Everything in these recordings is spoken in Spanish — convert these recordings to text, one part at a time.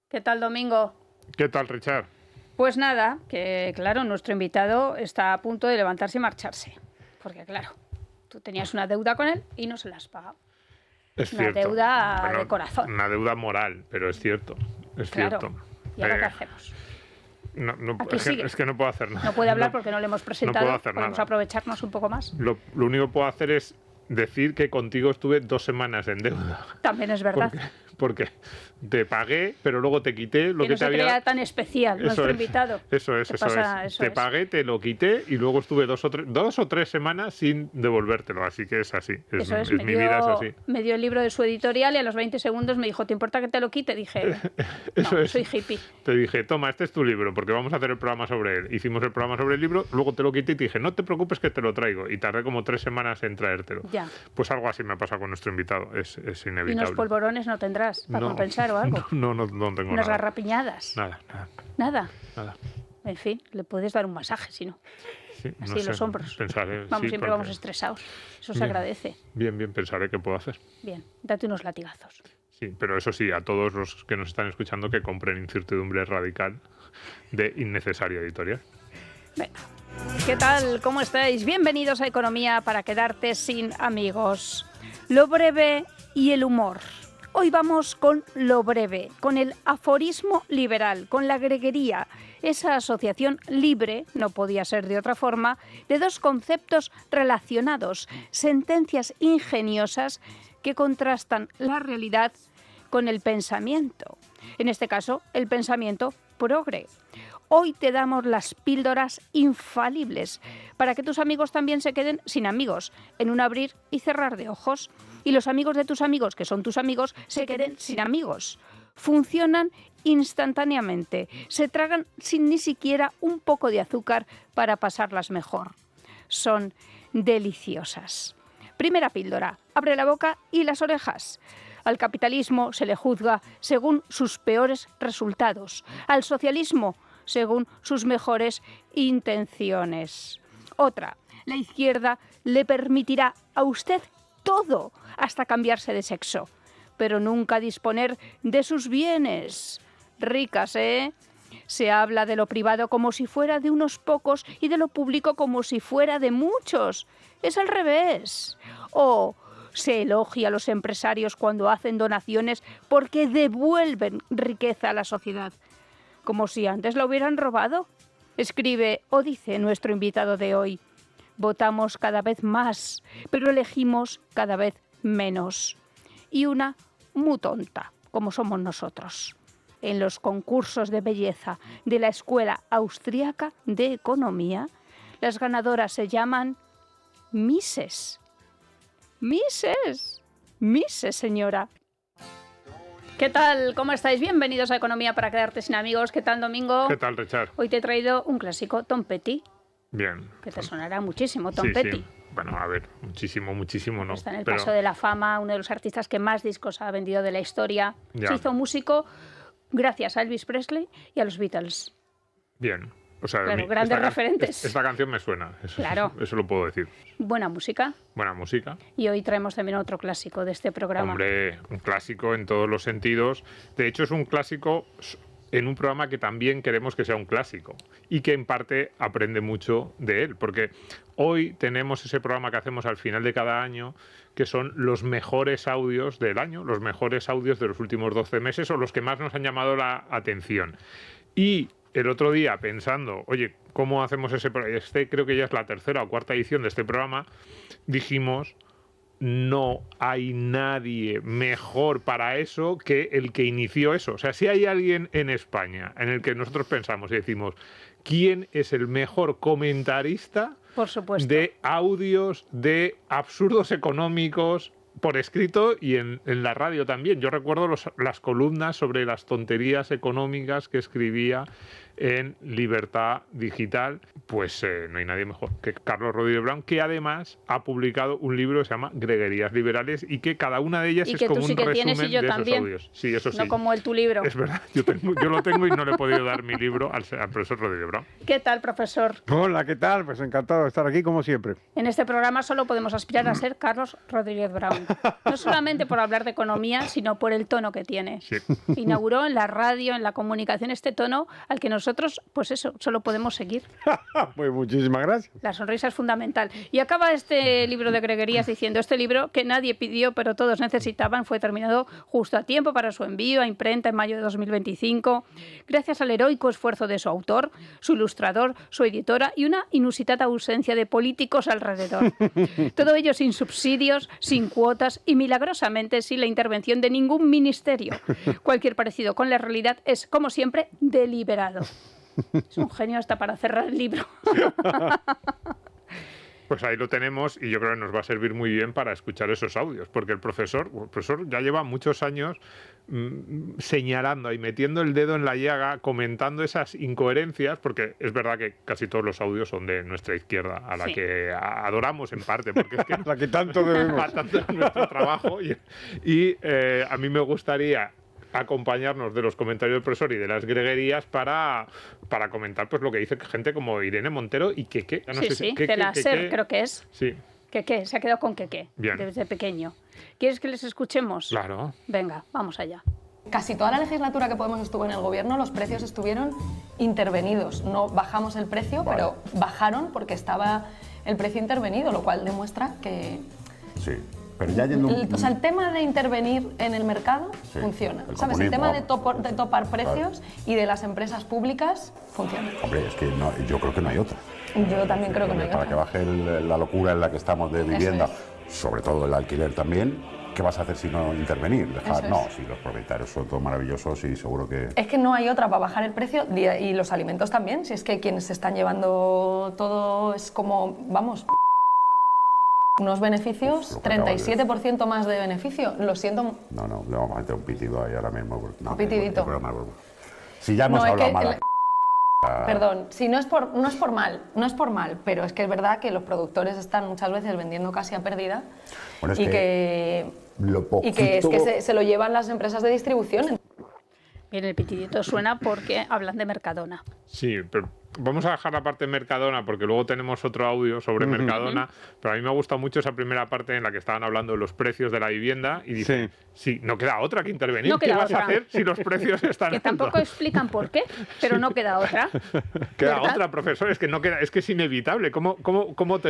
¿Qué tal, Domingo? ¿Qué tal, Richard? Pues nada, que claro, nuestro invitado está a punto de levantarse y marcharse. Porque claro, tú tenías una deuda con él y no se la has pagado. Es Una cierto. deuda Bueno, de corazón. una deuda moral, pero es cierto. Es Claro. cierto. ¿Y ahora qué hacemos? Aquí sigue. Es que no puedo hacer nada. No puede hablar porque no le hemos presentado. No puedo hacer Podemos nada. aprovecharnos un poco más. Lo único que puedo hacer es decir que contigo estuve 2 semanas en deuda. También es verdad. Porque te pagué, pero luego te quité lo que que no te se había... crea tan especial nuestro invitado. Eso es. Te pagué, te lo quité y luego estuve 2 o 3 semanas sin devolvértelo. Así que es así. Mi vida es así. Me dio el libro de su editorial y a los 20 segundos me dijo, ¿te importa que te lo quite? Dije, no, soy hippie. Te dije, toma, este es tu libro, porque vamos a hacer el programa sobre él. Hicimos el programa sobre el libro, luego te lo quité y te dije, no te preocupes que te lo traigo. Y tardé como 3 semanas en traértelo. Ya. Pues algo así me ha pasado con nuestro invitado. Es inevitable. ¿Y unos polvorones no tendrás para compensar o algo? No tengo unas nada. garrapiñadas. Nada. En fin, le puedes dar un masaje, si no. Sí, así no en sé, los hombros. Pensaré, Siempre vamos estresados. Eso se agradece. Bien, pensaré qué puedo hacer. Bien, date unos latigazos. Sí, pero eso sí, a todos los que nos están escuchando que compren Incertidumbre Radical de Innecesaria Editorial. Venga. ¿Qué tal? ¿Cómo estáis? Bienvenidos a Economía para quedarte sin amigos. Lo breve y el humor. Hoy vamos con lo breve, con el aforismo liberal, con la greguería, esa asociación libre, no podía ser de otra forma, de dos conceptos relacionados, sentencias ingeniosas que contrastan la realidad con el pensamiento. En este caso, el pensamiento progre. Hoy te damos las píldoras infalibles para que tus amigos también se queden sin amigos, en un abrir y cerrar de ojos. Y los amigos de tus amigos, que son tus amigos, se queden sin amigos. Funcionan instantáneamente, se tragan sin ni siquiera un poco de azúcar para pasarlas mejor. Son deliciosas. Primera píldora, abre la boca y las orejas. Al capitalismo se le juzga según sus peores resultados, al socialismo según sus mejores intenciones. Otra, la izquierda le permitirá a usted todo, hasta cambiarse de sexo, pero nunca disponer de sus bienes. Ricas, ¿eh? Se habla de lo privado como si fuera de unos pocos y de lo público como si fuera de muchos. Es al revés. O se elogia a los empresarios cuando hacen donaciones porque devuelven riqueza a la sociedad, como si antes la hubieran robado. Escribe o dice nuestro invitado de hoy. Votamos cada vez más, pero elegimos cada vez menos. Y una muy tonta, como somos nosotros. En los concursos de belleza de la Escuela Austriaca de Economía, las ganadoras se llaman Misses. Misses, señora. ¿Qué tal? ¿Cómo estáis? Bienvenidos a Economía para quedarte sin amigos. ¿Qué tal, Domingo? ¿Qué tal, Richard? Hoy te he traído un clásico, Tom Petty. Bien. Que te sonará muchísimo, Tom Petty. Sí. Bueno, a ver, muchísimo no. Está en el Paso de la Fama, uno de los artistas que más discos ha vendido de la historia. Ya. Se hizo músico gracias a Elvis Presley y a los Beatles. Bien. O sea, claro, grandes referentes. Esta canción me suena, claro. Eso lo puedo decir. Buena música. Y hoy traemos también otro clásico de este programa. Hombre, un clásico en todos los sentidos. De hecho, es un clásico en un programa que también queremos que sea un clásico y que en parte aprende mucho de él, porque hoy tenemos ese programa que hacemos al final de cada año, que son los mejores audios del año, los mejores audios de los últimos 12 meses o los que más nos han llamado la atención. Y el otro día, pensando, oye, ¿cómo hacemos ese programa? Creo que ya es la 3ª o 4ª edición de este programa, dijimos, no hay nadie mejor para eso que el que inició eso. O sea, si hay alguien en España en el que nosotros pensamos y decimos, ¿quién es el mejor comentarista? Por supuesto. De audios, de absurdos económicos, por escrito y en la radio también. Yo recuerdo las columnas sobre las tonterías económicas que escribía en Libertad Digital. Pues no hay nadie mejor que Carlos Rodríguez Brown, que además ha publicado un libro que se llama Greguerías Liberales y que cada una de ellas es como un resumen de esos audios. Sí, eso sí. No como tu libro. Es verdad, yo lo tengo y no le he podido dar mi libro al profesor Rodríguez Brown. ¿Qué tal, profesor? Hola, ¿qué tal? Pues encantado de estar aquí como siempre. En este programa solo podemos aspirar a ser Carlos Rodríguez Brown. No solamente por hablar de economía, sino por el tono que tiene. Sí. Inauguró en la radio, en la comunicación, este tono al que nosotros, pues eso, solo podemos seguir. Pues muchísimas gracias. La sonrisa es fundamental. Y acaba este libro de Greguerías diciendo: este libro que nadie pidió, pero todos necesitaban, fue terminado justo a tiempo para su envío a imprenta en mayo de 2025, gracias al heroico esfuerzo de su autor, su ilustrador, su editora y una inusitada ausencia de políticos alrededor. Todo ello sin subsidios, sin cuotas y milagrosamente sin la intervención de ningún ministerio. Cualquier parecido con la realidad es, como siempre, deliberado. Es un genio hasta para cerrar el libro. Pues ahí lo tenemos y yo creo que nos va a servir muy bien para escuchar esos audios, porque el profesor ya lleva muchos años señalando y metiendo el dedo en la llaga, comentando esas incoherencias, porque es verdad que casi todos los audios son de nuestra izquierda, a la que adoramos en parte, porque es que La que tanto debemos. tanto es nuestro trabajo y a mí me gustaría acompañarnos de los comentarios del profesor y de las greguerías para comentar pues lo que dice gente como Irene Montero y Keke. No sé sí, de la SER creo que es. Sí. Keke, se ha quedado con Keke desde pequeño. ¿Quieres que les escuchemos? Claro. Venga, vamos allá. Casi toda la legislatura que Podemos estuvo en el gobierno, los precios estuvieron intervenidos. No bajamos el precio, pero bajaron porque estaba el precio intervenido, lo cual demuestra que... Sí. Pero ya yendo o sea, el tema de intervenir en el mercado funciona. ¿Sabes? El tema de topar precios y de las empresas públicas funciona. Hombre, es que no, yo creo que no hay otra. Yo también creo que no hay otra. Para que baje la locura en la que estamos de vivienda, sobre todo el alquiler también, ¿qué vas a hacer si no intervenir? No, si los propietarios son todos maravillosos y seguro que... Es que no hay otra para bajar el precio y los alimentos también. Si es que quienes se están llevando todo es como, vamos... Unos beneficios, 37% más de beneficio. Lo siento. No, le vamos a meter un pitido ahí ahora mismo. No, un pitidito. Si ya hemos hablado mal. Perdón, si no es por mal, pero es que es verdad que los productores están muchas veces vendiendo casi a pérdida y que se lo llevan las empresas de distribución. Bien, el pitidito suena porque hablan de Mercadona. Sí, pero vamos a dejar la parte de Mercadona porque luego tenemos otro audio sobre Mercadona, pero a mí me gusta mucho esa primera parte en la que estaban hablando de los precios de la vivienda y dicen, sí, no queda otra que intervenir. No ¿Qué vas a hacer si los precios están que tampoco explican por qué, pero no queda otra. Queda otra, profesor, es que no queda, es que es inevitable. ¿Cómo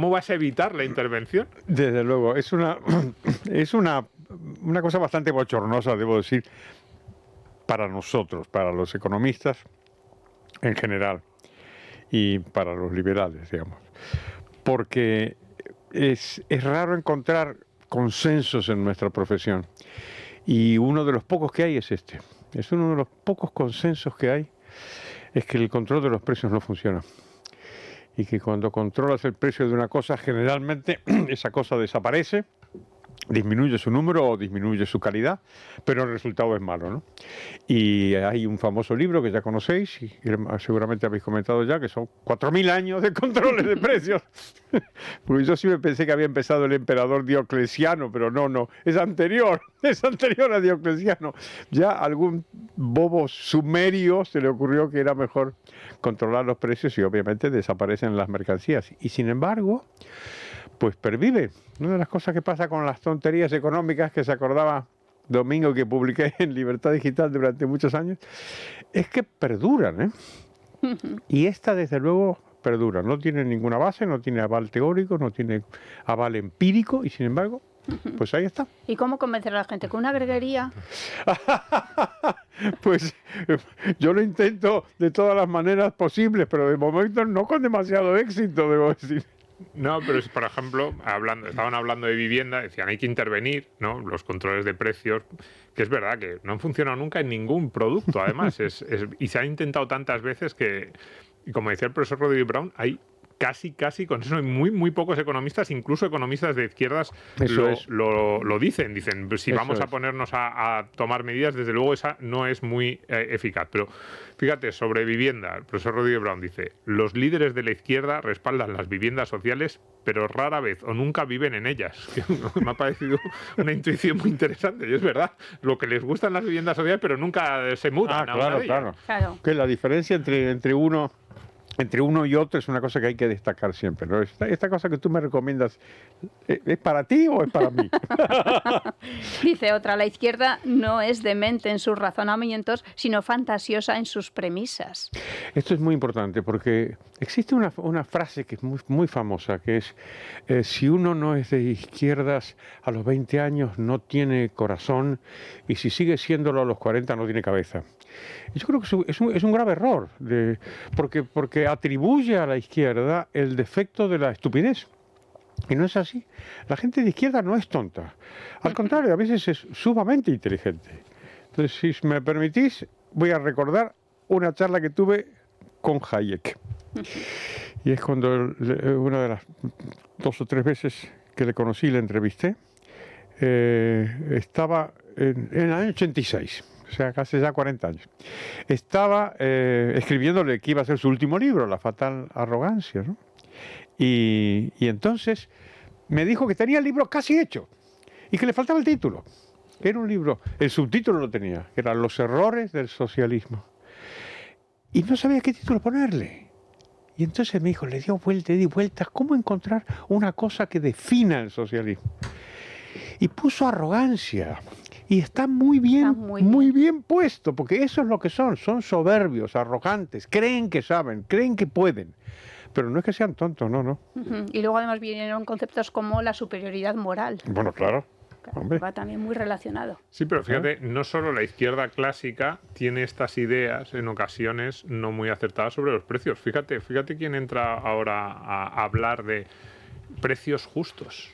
vas a evitar la intervención? Desde luego, es una cosa bastante bochornosa, debo decir, para nosotros, para los economistas en general y para los liberales, digamos, porque es raro encontrar consensos en nuestra profesión y uno de los pocos que hay es este. Es uno de los pocos consensos que hay, es que el control de los precios no funciona y que cuando controlas el precio de una cosa, generalmente esa cosa desaparece, disminuye su número o disminuye su calidad, pero el resultado es malo, ¿no? Y hay un famoso libro que ya conocéis y seguramente habéis comentado ya, que son 4.000 años de controles de precios. Porque yo siempre pensé que había empezado el emperador Diocleciano, pero no, es anterior a Diocleciano. Ya a algún bobo sumerio se le ocurrió que era mejor controlar los precios y obviamente desaparecen las mercancías. Y sin embargo, pues pervive. Una de las cosas que pasa con las tonterías económicas que se acordaba Domingo, que publiqué en Libertad Digital durante muchos años, es que perduran, ¿eh? Y esta, desde luego, perdura. No tiene ninguna base, no tiene aval teórico, no tiene aval empírico y, sin embargo, pues ahí está. ¿Y cómo convencer a la gente? ¿Con una greguería? Pues yo lo intento de todas las maneras posibles, pero de momento no con demasiado éxito, debo decir. No, pero es, por ejemplo, estaban hablando de vivienda, decían hay que intervenir, ¿no? Los controles de precios, que es verdad que no han funcionado nunca en ningún producto, además, y se ha intentado tantas veces que, y como decía el profesor Rodríguez Brown, hay casi con eso hay muy pocos economistas, incluso economistas de izquierdas lo dicen pues si vamos a ponernos a tomar medidas, desde luego esa no es muy eficaz. Pero fíjate, sobre vivienda, el profesor Rodríguez Brown dice: los líderes de la izquierda respaldan las viviendas sociales, pero rara vez o nunca viven en ellas. Me ha parecido una intuición muy interesante, y es verdad, lo que les gustan las viviendas sociales, pero nunca se mudan. Claro. Que la diferencia entre uno entre uno y otro es una cosa que hay que destacar siempre, ¿no? Esta cosa que tú me recomiendas, ¿es para ti o es para mí? Dice otra, la izquierda no es demente en sus razonamientos, sino fantasiosa en sus premisas. Esto es muy importante porque existe una frase que es muy famosa, que es, si uno no es de izquierdas a los 20 años no tiene corazón y si sigue siéndolo a los 40 no tiene cabeza. Y yo creo que es un grave error, porque atribuye a la izquierda el defecto de la estupidez. Y no es así. La gente de izquierda no es tonta. Al contrario, a veces es sumamente inteligente. Entonces, si me permitís, voy a recordar una charla que tuve con Hayek. Y es cuando una de las 2 o 3 veces que le conocí, le entrevisté, estaba en el año 86. O sea, casi ya 40 años. Estaba escribiéndole que iba a ser su último libro, La fatal arrogancia, ¿no? Y entonces me dijo que tenía el libro casi hecho y que le faltaba el título. Era un libro, el subtítulo lo tenía, que era Los errores del socialismo. Y no sabía qué título ponerle. Y entonces me dijo, le di vueltas, ¿cómo encontrar una cosa que defina el socialismo? Y puso arrogancia. Y está muy bien puesto, porque eso es lo que son soberbios, arrogantes, creen que saben, creen que pueden, pero no es que sean tontos, no. Y luego además vienen conceptos como la superioridad moral. Bueno, claro. Hombre. Va también muy relacionado. Sí, pero fíjate, no solo la izquierda clásica tiene estas ideas en ocasiones no muy acertadas sobre los precios. Fíjate quién entra ahora a hablar de precios justos.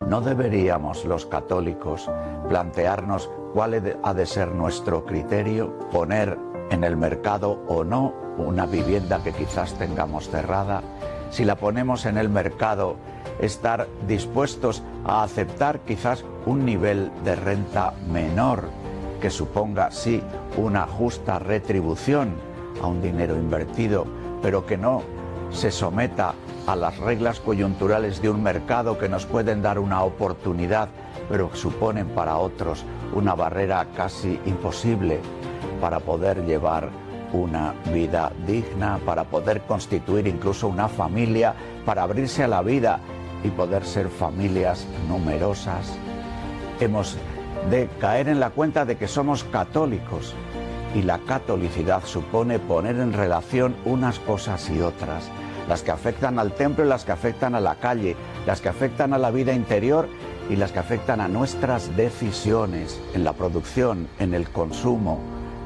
¿No deberíamos los católicos plantearnos cuál ha de ser nuestro criterio, poner en el mercado o no una vivienda que quizás tengamos cerrada? Si la ponemos en el mercado, estar dispuestos a aceptar quizás un nivel de renta menor que suponga, sí, una justa retribución a un dinero invertido, pero que no se someta a las reglas coyunturales de un mercado que nos pueden dar una oportunidad, pero suponen para otros una barrera casi imposible para poder llevar una vida digna, para poder constituir incluso una familia, para abrirse a la vida y poder ser familias numerosas. Hemos de caer en la cuenta de que somos católicos y la catolicidad supone poner en relación unas cosas y otras, las que afectan al templo y las que afectan a la calle, las que afectan a la vida interior y las que afectan a nuestras decisiones en la producción, en el consumo,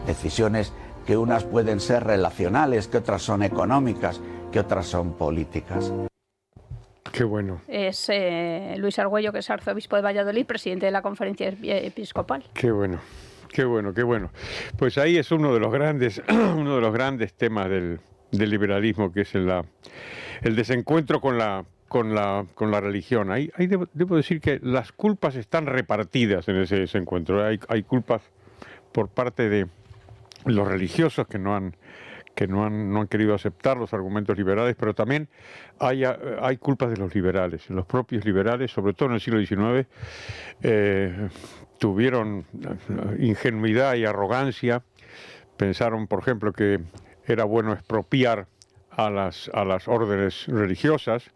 decisiones que unas pueden ser relacionales, que otras son económicas, que otras son políticas. Qué bueno. Es Luis Argüello, que es arzobispo de Valladolid, presidente de la Conferencia Episcopal. Qué bueno. Pues ahí es uno de los grandes temas del liberalismo, que es el desencuentro con la religión. Ahí debo decir que las culpas están repartidas en ese desencuentro. Hay culpas por parte de los religiosos que no han querido aceptar los argumentos liberales, pero también hay culpas de los liberales. Los propios liberales, sobre todo en el siglo XIX, tuvieron ingenuidad y arrogancia. Pensaron, por ejemplo, que era bueno expropiar a las órdenes religiosas.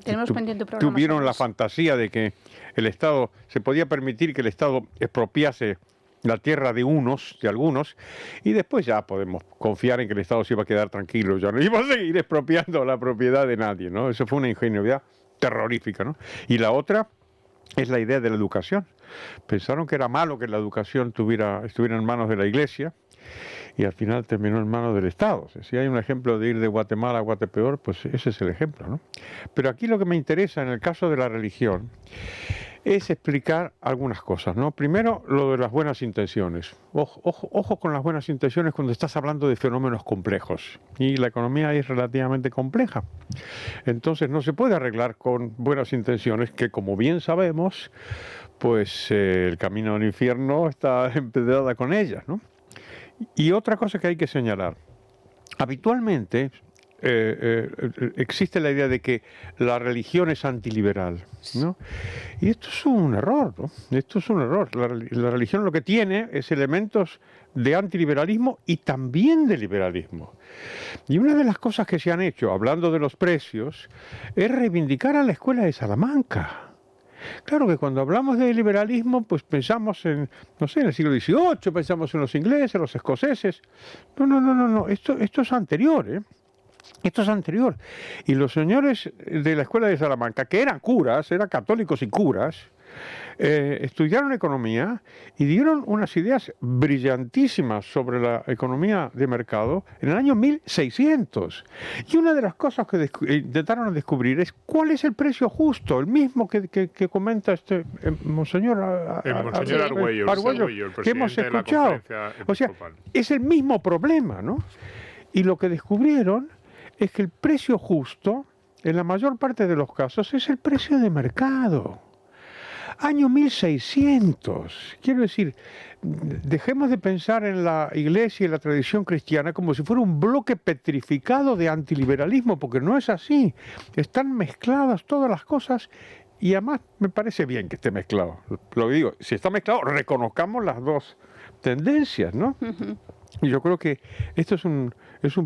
Tenemos pendiente programa. Tuvieron la fantasía de que el Estado, se podía permitir que el Estado expropiase la tierra de algunos, y después ya podemos confiar en que el Estado se iba a quedar tranquilo, ya no iba a seguir expropiando la propiedad de nadie, ¿no? Eso fue una ingenuidad terrorífica, ¿no? Y la otra es la idea de la educación. Pensaron que era malo que la educación estuviera en manos de la Iglesia, y al final terminó en manos del Estado. Si hay un ejemplo de ir de Guatemala a Guatepeor, pues ese es el ejemplo, ¿no? Pero aquí lo que me interesa en el caso de la religión es explicar algunas cosas, ¿no? Primero, lo de las buenas intenciones. Ojo con las buenas intenciones cuando estás hablando de fenómenos complejos. Y la economía es relativamente compleja. Entonces no se puede arreglar con buenas intenciones, que como bien sabemos, pues el camino al infierno está empedrada con ellas, ¿no? Y otra cosa que hay que señalar. Habitualmente existe la idea de que la religión es antiliberal, ¿no? Y esto es un error, ¿no? Esto es un error. La religión lo que tiene es elementos de antiliberalismo y también de liberalismo. Y una de las cosas que se han hecho, hablando de los precios, es reivindicar a la escuela de Salamanca. Claro que cuando hablamos de liberalismo, pues pensamos en, no sé, en el siglo XVIII, pensamos en los ingleses, los escoceses. No. Esto es anterior, ¿eh? Esto es anterior. Y los señores de la escuela de Salamanca, que eran curas, eran católicos y curas, estudiaron economía y dieron unas ideas brillantísimas sobre la economía de mercado en el año 1600. Y una de las cosas que intentaron descubrir es cuál es el precio justo, el mismo que comenta Monseñor Argüello, que hemos escuchado. O sea, es el mismo problema, ¿no? Y lo que descubrieron es que el precio justo, en la mayor parte de los casos, es el precio de mercado. Año 1600. Quiero decir, dejemos de pensar en la Iglesia y la tradición cristiana como si fuera un bloque petrificado de antiliberalismo, porque no es así. Están mezcladas todas las cosas y además me parece bien que esté mezclado. Lo que digo, si está mezclado, reconozcamos las dos tendencias, ¿no? Y yo creo que esto es un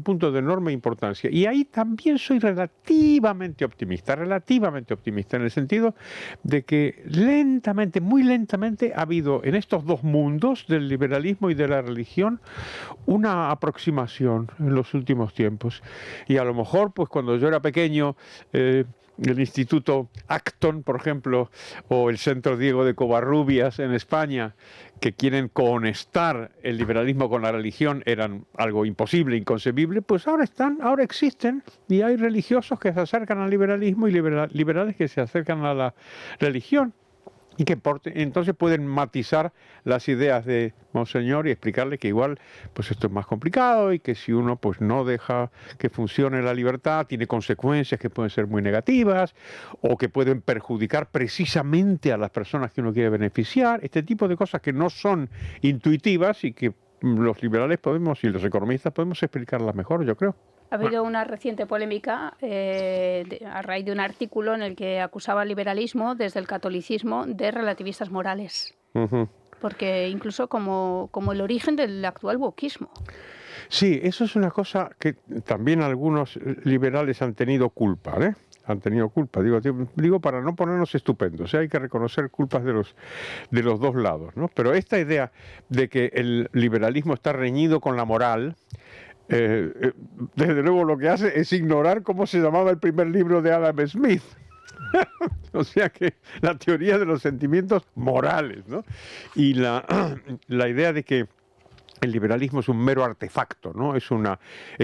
punto de enorme importancia. Y ahí también soy relativamente optimista en el sentido de que lentamente, muy lentamente, ha habido en estos dos mundos, del liberalismo y de la religión, una aproximación en los últimos tiempos. Y a lo mejor, pues cuando yo era pequeño, el Instituto Acton, por ejemplo, o el Centro Diego de Covarrubias en España, que quieren conectar el liberalismo con la religión, eran algo imposible, inconcebible, pues ahora existen, y hay religiosos que se acercan al liberalismo y liberales que se acercan a la religión. Y que entonces pueden matizar las ideas de Monseñor y explicarle que igual pues esto es más complicado y que si uno pues no deja que funcione la libertad tiene consecuencias que pueden ser muy negativas o que pueden perjudicar precisamente a las personas que uno quiere beneficiar, este tipo de cosas que no son intuitivas y que los liberales podemos y los economistas podemos explicarlas mejor, yo creo. Ha habido una reciente polémica a raíz de un artículo en el que acusaba al liberalismo desde el catolicismo de relativistas morales. Porque incluso como el origen del actual wokismo. Sí, eso es una cosa que también algunos liberales han tenido culpa, ¿eh? Han tenido culpa, digo para no ponernos estupendos, hay que reconocer culpas de los dos lados, ¿no? Pero esta idea de que el liberalismo está reñido con la moral, desde luego lo que hace es ignorar cómo se llamaba el primer libro de Adam Smith. O sea que la teoría de los sentimientos morales, ¿no? Y la idea de que el liberalismo es un mero artefacto, ¿no? Es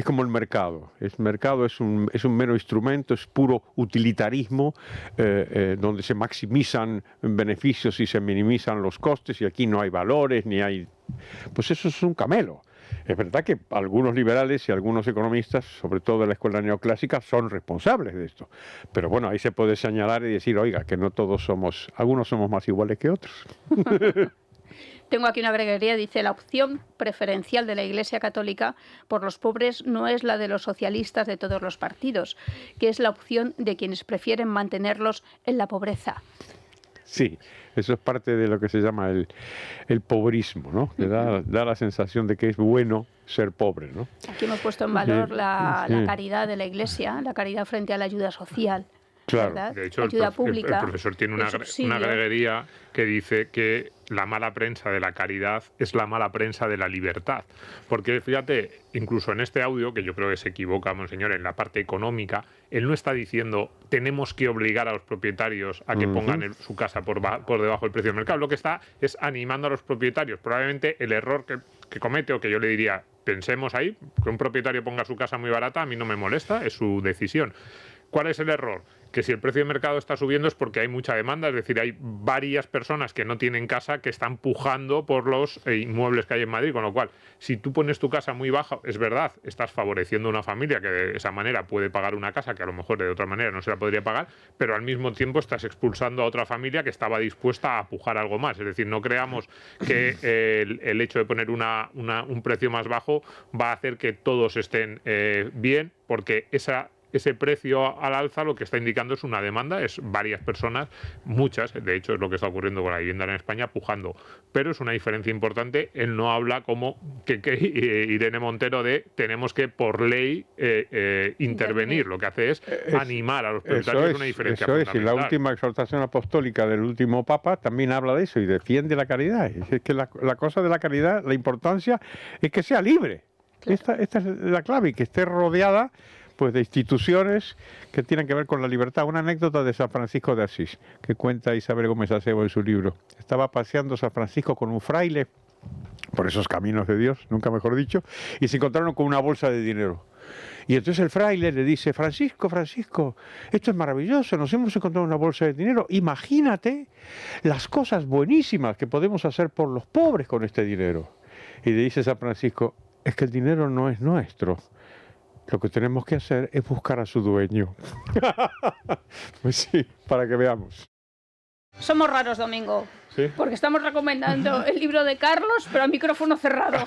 como el mercado. El mercado es un mero instrumento, es puro utilitarismo, donde se maximizan beneficios y se minimizan los costes, y aquí no hay valores, ni hay... Pues eso es un camelo. Es verdad que algunos liberales y algunos economistas, sobre todo de la escuela neoclásica, son responsables de esto. Pero bueno, ahí se puede señalar y decir, oiga, que no todos algunos somos más iguales que otros. Tengo aquí una breguería, dice: la opción preferencial de la Iglesia Católica por los pobres no es la de los socialistas de todos los partidos, que es la opción de quienes prefieren mantenerlos en la pobreza. Sí, eso es parte de lo que se llama el pobrismo, ¿no? Que da la sensación de que es bueno ser pobre, ¿no? Aquí hemos puesto en valor la caridad de la Iglesia, la caridad frente a la ayuda social. Claro. ¿Verdad? De hecho, ayuda pública, el profesor tiene una greguería que dice que la mala prensa de la caridad es la mala prensa de la libertad. Porque fíjate, incluso en este audio, que yo creo que se equivoca, Monseñor, en la parte económica, él no está diciendo tenemos que obligar a los propietarios a que pongan su casa por debajo del precio del mercado. Lo que está es animando a los propietarios. Probablemente el error que comete, o que yo le diría, pensemos ahí, que un propietario ponga su casa muy barata, a mí no me molesta, es su decisión. ¿Cuál es el error? que si el precio de mercado está subiendo es porque hay mucha demanda, es decir, hay varias personas que no tienen casa que están pujando por los inmuebles que hay en Madrid, con lo cual, si tú pones tu casa muy baja, es verdad, estás favoreciendo a una familia que de esa manera puede pagar una casa que a lo mejor de otra manera no se la podría pagar, pero al mismo tiempo estás expulsando a otra familia que estaba dispuesta a pujar algo más. Es decir, no creamos que el hecho de poner un precio más bajo va a hacer que todos estén bien, porque ese precio al alza lo que está indicando es una demanda, es varias personas, muchas, de hecho es lo que está ocurriendo con la vivienda en España, pujando. Pero es una diferencia importante, él no habla como que Irene Montero de tenemos que por ley intervenir, lo que hace es animar a los propietarios, es una diferencia fundamental. Y la última exhortación apostólica del último Papa también habla de eso y defiende la caridad. Es que la cosa de la caridad, la importancia es que sea libre. Claro. Esta es la clave, y que esté rodeada pues de instituciones que tienen que ver con la libertad. Una anécdota de San Francisco de Asís, que cuenta Isabel Gómez Acebo en su libro. Estaba paseando San Francisco con un fraile por esos caminos de Dios, nunca mejor dicho, y se encontraron con una bolsa de dinero. Y entonces el fraile le dice: Francisco, esto es maravilloso, nos hemos encontrado una bolsa de dinero, imagínate las cosas buenísimas que podemos hacer por los pobres con este dinero. Y le dice San Francisco: es que el dinero no es nuestro. Lo que tenemos que hacer es buscar a su dueño. Pues sí, para que veamos. Somos raros, Domingo. ¿Sí? Porque estamos recomendando el libro de Carlos, pero a micrófono cerrado.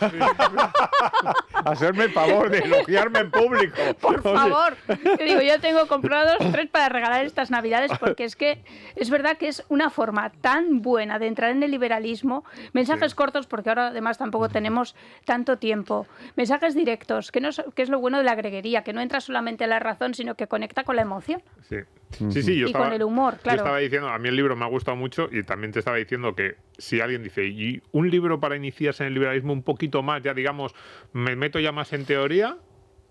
Hacerme el favor de elogiarme en público. Por favor. Te digo, yo tengo comprados 3 para regalar estas Navidades, porque es que es verdad que es una forma tan buena de entrar en el liberalismo. Mensajes cortos, porque ahora además tampoco tenemos tanto tiempo. Mensajes directos, que es lo bueno de la greguería, que no entra solamente en la razón, sino que conecta con la emoción. Sí. Sí, yo y con el humor, claro. Yo estaba diciendo, a mí el libro me ha gustado mucho, y también te estaba diciendo que si alguien dice, y un libro para iniciarse en el liberalismo un poquito más, ya digamos, me meto ya más en teoría,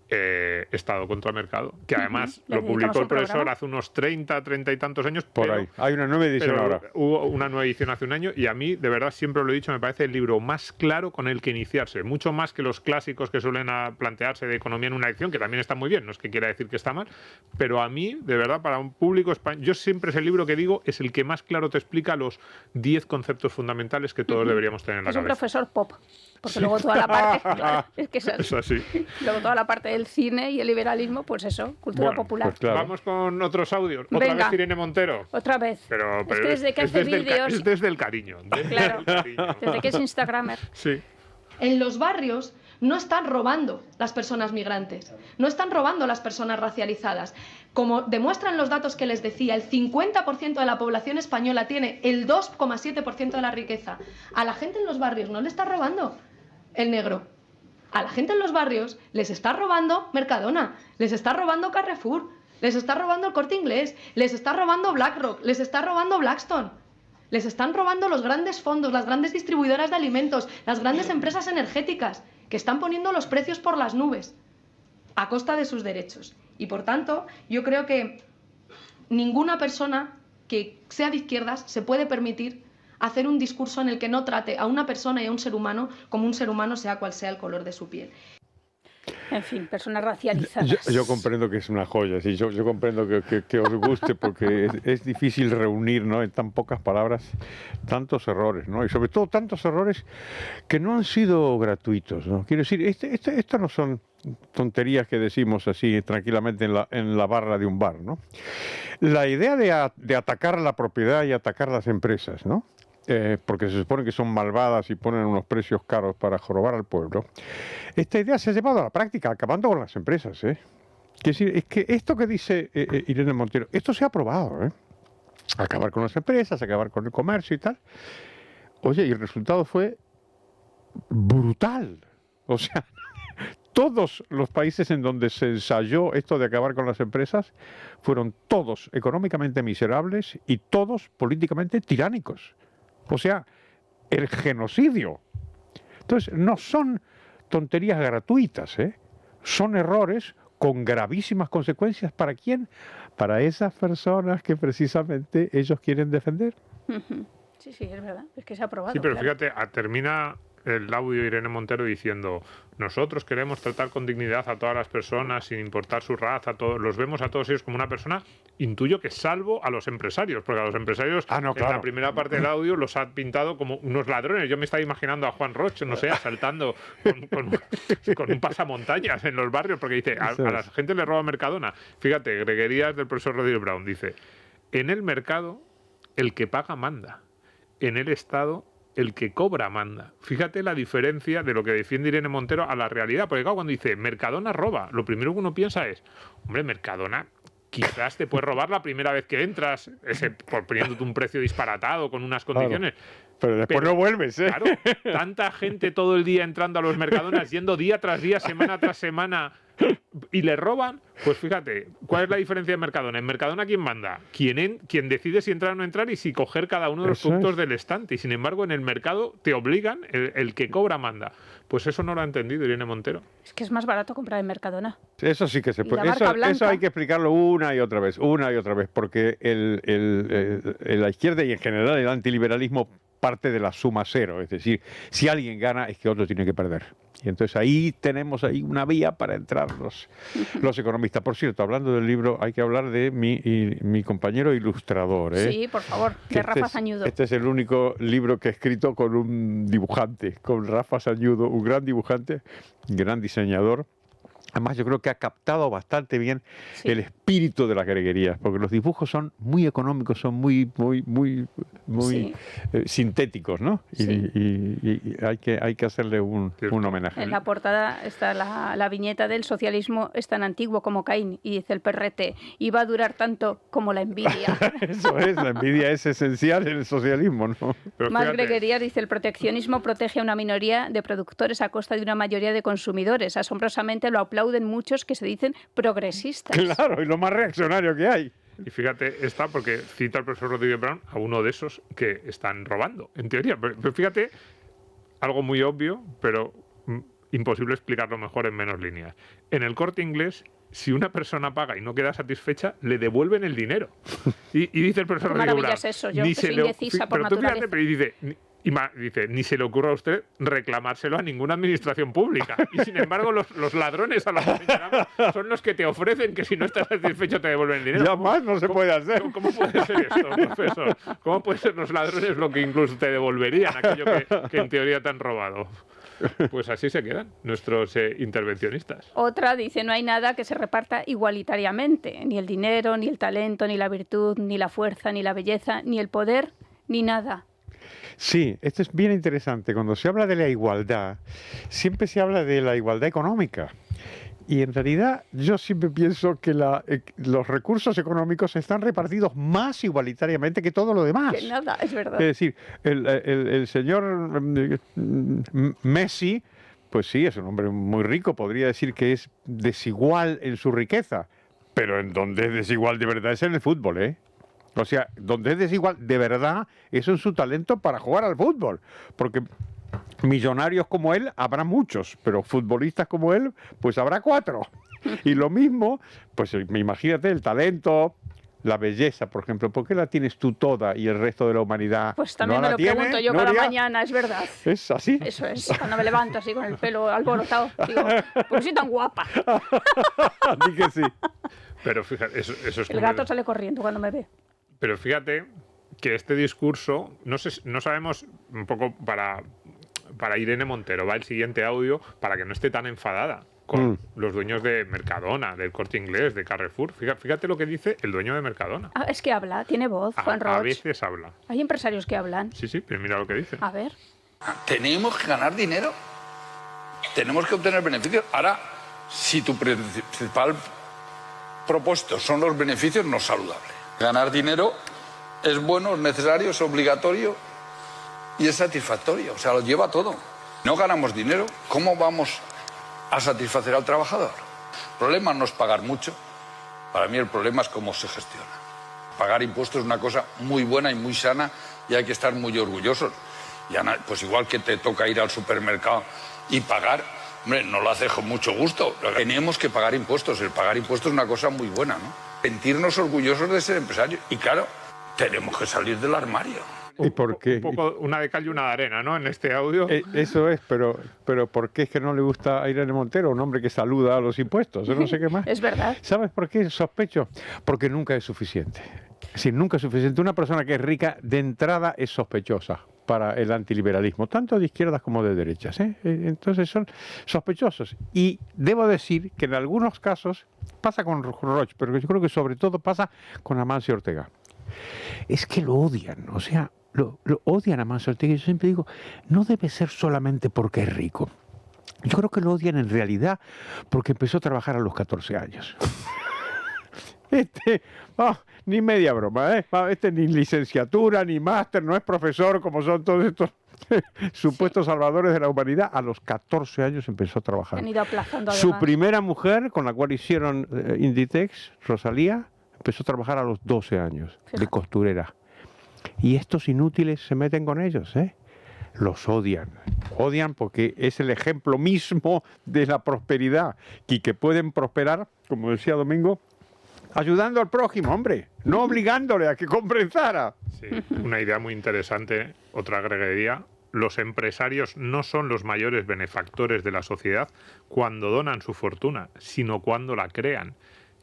Estado contra Mercado, que además lo publicó el profesor hace unos 30 y tantos años. Por ahí. Hay una nueva edición ahora. Hubo una nueva edición hace un año, y a mí, de verdad, siempre lo he dicho, me parece el libro más claro con el que iniciarse. Mucho más que los clásicos que suelen plantearse de economía en una lección, que también está muy bien, no es que quiera decir que está mal, pero a mí, de verdad, para un público español, yo siempre es el libro que digo, es el que más claro te explica los 10 conceptos fundamentales que todos deberíamos tener en la cabeza. Es un profesor pop. Porque luego toda la parte, claro, es que es así. Luego toda la parte del cine y el liberalismo, pues eso, cultura popular. Pues claro. Vamos con otros audios. Otra vez Irene Montero. Otra vez. Pero es que desde que hace vídeos... Es desde el cariño. Claro, desde que es instagramer. Sí. En los barrios no están robando las personas migrantes, no están robando las personas racializadas. Como demuestran los datos que les decía, el 50% de la población española tiene el 2,7% de la riqueza. A la gente en los barrios no le está robando el negro. A la gente en los barrios les está robando Mercadona, les está robando Carrefour, les está robando el Corte Inglés, les está robando BlackRock, les está robando Blackstone. Les están robando los grandes fondos, las grandes distribuidoras de alimentos, las grandes empresas energéticas, que están poniendo los precios por las nubes a costa de sus derechos. Y por tanto, yo creo que ninguna persona que sea de izquierdas se puede permitir hacer un discurso en el que no trate a una persona y a un ser humano como un ser humano, sea cual sea el color de su piel. En fin, personas racializadas. Yo comprendo que es una joya, sí, yo comprendo que os guste, porque es difícil reunir, ¿no?, en tan pocas palabras tantos errores, ¿no? Y sobre todo tantos errores que no han sido gratuitos, ¿no? Quiero decir, esto no son tonterías que decimos así tranquilamente en la barra de un bar, ¿no? La idea de atacar la propiedad y atacar las empresas, ¿no?, porque se supone que son malvadas y ponen unos precios caros para jorobar al pueblo. Esta idea se ha llevado a la práctica, acabando con las empresas, ¿eh? Es que esto que dice Irene Montero, esto se ha probado, ¿eh? Acabar con las empresas, acabar con el comercio y tal. Oye, y el resultado fue brutal. O sea, todos los países en donde se ensayó esto de acabar con las empresas fueron todos económicamente miserables y todos políticamente tiránicos. O sea, el genocidio. Entonces, no son tonterías gratuitas, ¿eh? Son errores con gravísimas consecuencias. ¿Para quién? Para esas personas que precisamente ellos quieren defender. Sí, es verdad. Es que se ha probado. Sí, pero claro. fíjate, termina el audio de Irene Montero diciendo: nosotros queremos tratar con dignidad a todas las personas sin importar su raza, los vemos a todos ellos como una persona, intuyo que salvo a los empresarios, porque a los empresarios en la primera parte del audio los ha pintado como unos ladrones. Yo me estaba imaginando a Juan Roch, no sé, asaltando con un pasamontañas en los barrios, porque dice, a la gente le roba Mercadona. Fíjate, Greguerías del profesor Rodríguez Brown dice: en el mercado el que paga manda, en el Estado el que cobra manda. Fíjate la diferencia de lo que defiende Irene Montero a la realidad, porque claro, cuando dice Mercadona roba, lo primero que uno piensa es, hombre, Mercadona quizás te puede robar la primera vez que entras, por poniéndote un precio disparatado con unas condiciones. Claro. Pero después no vuelves, ¿eh? Claro, tanta gente todo el día entrando a los Mercadonas, yendo día tras día, semana tras semana, y le roban. Pues fíjate, ¿cuál es la diferencia de Mercadona? En Mercadona, ¿quién manda? Quien decide si entrar o no entrar y si coger cada uno de los productos del estante. Y sin embargo, en el mercado te obligan, el que cobra manda. Pues eso no lo ha entendido Irene Montero. Es que es más barato comprar en Mercadona. Eso sí que se puede. Eso hay que explicarlo una y otra vez, porque la izquierda y en general el antiliberalismo parte de la suma cero, es decir, si alguien gana es que otro tiene que perder. Y entonces ahí tenemos una vía para entrar los economistas. Por cierto, hablando del libro, hay que hablar de mi compañero ilustrador. Sí, por favor, de Rafa Sañudo. Este es el único libro que he escrito con un dibujante, con Rafa Sañudo, un gran dibujante, gran diseñador. Además, yo creo que ha captado bastante bien el espíritu de las greguerías, porque los dibujos son muy económicos, son muy sintéticos, ¿no? Sí. Y hay que hacerle un homenaje. En la portada está la viñeta del socialismo es tan antiguo como Caín, y dice el perrete, y va a durar tanto como la envidia. Eso es, la envidia es esencial en el socialismo, ¿no? Pero Más fíjate, greguerías, dice, el proteccionismo protege a una minoría de productores a costa de una mayoría de consumidores. Asombrosamente lo aplauden muchos que se dicen progresistas. Claro, y lo más reaccionario que hay. Y fíjate, está porque cita el profesor Rodríguez Brown a uno de esos que están robando, en teoría. Pero fíjate, algo muy obvio, pero imposible explicarlo mejor en menos líneas. En el Corte Inglés, si una persona paga y no queda satisfecha, le devuelven el dinero. Y dice el profesor Rodríguez Brown... Qué maravilla es eso, yo que soy indecisa por naturaleza. Pero tú fíjate, pero dice, ni se le ocurra a usted reclamárselo a ninguna administración pública. Y sin embargo, los ladrones a los que señalamos son los que te ofrecen que si no estás satisfecho te devuelven el dinero. Ya más no se puede hacer. ¿Cómo puede ser esto, profesor? ¿Cómo pueden ser los ladrones lo que incluso te devolverían aquello que en teoría te han robado? Pues así se quedan nuestros intervencionistas. Otra dice, no hay nada que se reparta igualitariamente. Ni el dinero, ni el talento, ni la virtud, ni la fuerza, ni la belleza, ni el poder, ni nada. Sí, esto es bien interesante. Cuando se habla de la igualdad, siempre se habla de la igualdad económica. Y en realidad yo siempre pienso que los recursos económicos están repartidos más igualitariamente que todo lo demás. Que nada, es verdad. Es decir, el señor Messi, pues sí, es un hombre muy rico, podría decir que es desigual en su riqueza, pero en donde es desigual de verdad es en el fútbol, ¿eh? O sea, donde es desigual de verdad es en su talento para jugar al fútbol, porque millonarios como él habrá muchos, pero futbolistas como él, pues habrá 4. Y lo mismo, pues imagínate el talento, la belleza, por ejemplo. ¿Por qué la tienes tú toda y el resto de la humanidad pues también no me lo pregunto yo cada Nuria? mañana, es verdad. ¿Es así? Eso es, cuando me levanto así con el pelo alborotado, digo, pues soy tan guapa. Di que sí. Pero fíjate, eso es El gato sale corriendo cuando me ve. Pero fíjate que este discurso, no sabemos, un poco para Irene Montero, va el siguiente audio para que no esté tan enfadada con los dueños de Mercadona, del Corte Inglés, de Carrefour. Fíjate lo que dice el dueño de Mercadona. Ah, es que habla, tiene voz, Juan Roch. A veces habla. Hay empresarios que hablan. Sí, pero mira lo que dice. A ver. Tenemos que ganar dinero. Tenemos que obtener beneficios. Ahora, si tu principal propósito son los beneficios, no es saludable. Ganar dinero es bueno, es necesario, es obligatorio y es satisfactorio. O sea, lo lleva todo. No ganamos dinero, ¿cómo vamos a satisfacer al trabajador? El problema no es pagar mucho. Para mí el problema es cómo se gestiona. Pagar impuestos es una cosa muy buena y muy sana y hay que estar muy orgullosos. Pues igual que te toca ir al supermercado y pagar, hombre, no lo haces con mucho gusto. Tenemos que pagar impuestos. El pagar impuestos es una cosa muy buena, ¿no? Sentirnos orgullosos de ser empresarios. Y claro, tenemos que salir del armario. ¿Y por qué? Un poco una de cal y una de arena, ¿no? En este audio. Eso es, pero ¿por qué es que no le gusta a Irene Montero, un hombre que saluda a los impuestos? Yo no sé qué más. Es verdad. ¿Sabes por qué sospecho? Porque nunca es suficiente. Es decir, nunca es suficiente. Una persona que es rica de entrada es sospechosa para el antiliberalismo, tanto de izquierdas como de derechas, ¿eh? Entonces son sospechosos. Y debo decir que en algunos casos pasa con Roig, pero yo creo que sobre todo pasa con Amancio Ortega. Es que lo odian, o sea, lo odian a Amancio Ortega. Yo siempre digo, no debe ser solamente porque es rico. Yo creo que lo odian en realidad porque empezó a trabajar a los 14 años. Ni media broma, ¿eh? Ni licenciatura, ni máster, no es profesor como son todos estos supuestos salvadores de la humanidad. A los 14 años empezó a trabajar. Han ido aplazando además. Su primera mujer, con la cual hicieron Inditex, Rosalía, empezó a trabajar a los 12 años, de costurera. Y estos inútiles se meten con ellos, ¿eh? Los odian. Odian porque es el ejemplo mismo de la prosperidad. Y que pueden prosperar, como decía Domingo, ayudando al prójimo, hombre, no obligándole a que compre en Zara. Sí, una idea muy interesante, otra agregaría. Los empresarios no son los mayores benefactores de la sociedad cuando donan su fortuna, sino cuando la crean.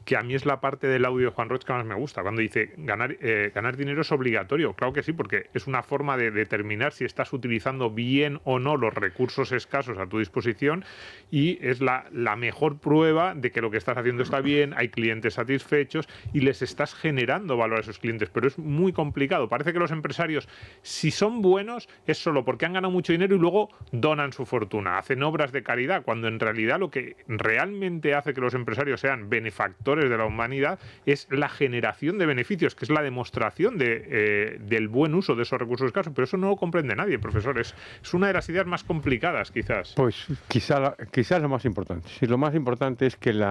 Que a mí es la parte del audio de Juan Roig que más me gusta, cuando dice ganar dinero es obligatorio. Claro que sí, porque es una forma de determinar si estás utilizando bien o no los recursos escasos a tu disposición, y es la mejor prueba de que lo que estás haciendo está bien, hay clientes satisfechos y les estás generando valor a esos clientes. Pero es muy complicado. Parece que los empresarios, si son buenos, es solo porque han ganado mucho dinero y luego donan su fortuna, hacen obras de caridad, cuando en realidad lo que realmente hace que los empresarios sean benefactores de la humanidad es la generación de beneficios, que es la demostración del buen uso de esos recursos escasos. Pero eso no lo comprende nadie, profesor. Es una de las ideas más complicadas, quizás. Pues quizás lo más importante. Sí, lo más importante es que el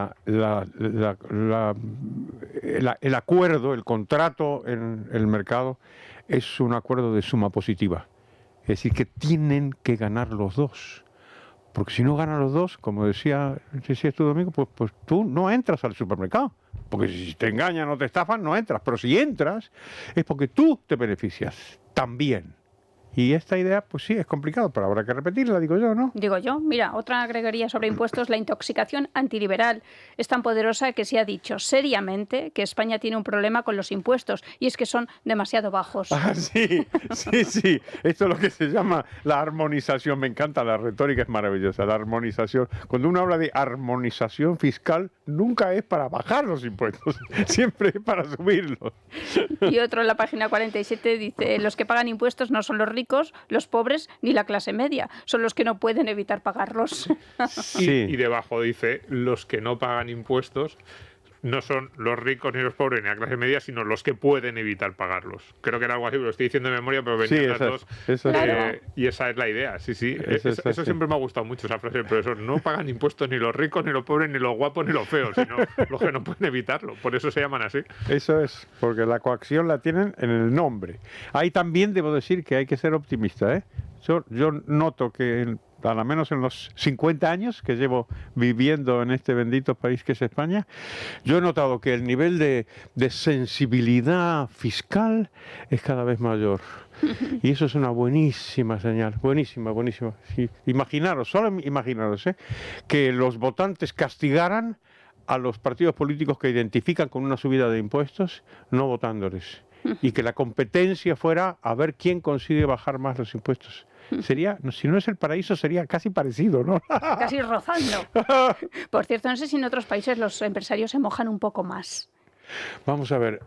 acuerdo, el contrato en el mercado es un acuerdo de suma positiva. Es decir, que tienen que ganar los dos. Porque si no ganan los dos, como decías tú, Domingo, pues tú no entras al supermercado. Porque si te engañan o te estafan, no entras. Pero si entras, es porque tú te beneficias también. Y esta idea, pues sí, es complicado, pero habrá que repetirla, digo yo, ¿no? Digo yo, mira, otra agregaría sobre impuestos, la intoxicación antiliberal es tan poderosa que se ha dicho seriamente que España tiene un problema con los impuestos, y es que son demasiado bajos. Ah, sí. Esto es lo que se llama la armonización. Me encanta, la retórica es maravillosa, la armonización. Cuando uno habla de armonización fiscal, nunca es para bajar los impuestos, siempre es para subirlos. Y otro en la página 47 dice, los que pagan impuestos no son los ricos, los pobres ni la clase media, son los que no pueden evitar pagarlos. Sí. Y debajo dice, los que no pagan impuestos no son los ricos ni los pobres ni la clase media, sino los que pueden evitar pagarlos. Creo que era algo así, lo estoy diciendo de memoria, pero venían las dos. Y esa es la idea, sí. Eso siempre me ha gustado mucho, esa frase del profesor. No pagan impuestos ni los ricos, ni los pobres, ni los guapos, ni los feos, sino los que no pueden evitarlo. Por eso se llaman así. Eso es, porque la coacción la tienen en el nombre. Ahí también debo decir que hay que ser optimista, ¿eh? Yo noto que a lo menos en los 50 años que llevo viviendo en este bendito país que es España, yo he notado que el nivel de sensibilidad fiscal es cada vez mayor. Y eso es una buenísima señal, buenísima. Sí, solo imaginaros, que los votantes castigaran a los partidos políticos que identifican con una subida de impuestos, no votándoles. Y que la competencia fuera a ver quién consigue bajar más los impuestos. Sería, si no es el paraíso, sería casi parecido, ¿no? Casi rozando. Por cierto, no sé si en otros países los empresarios se mojan un poco más. Vamos a ver.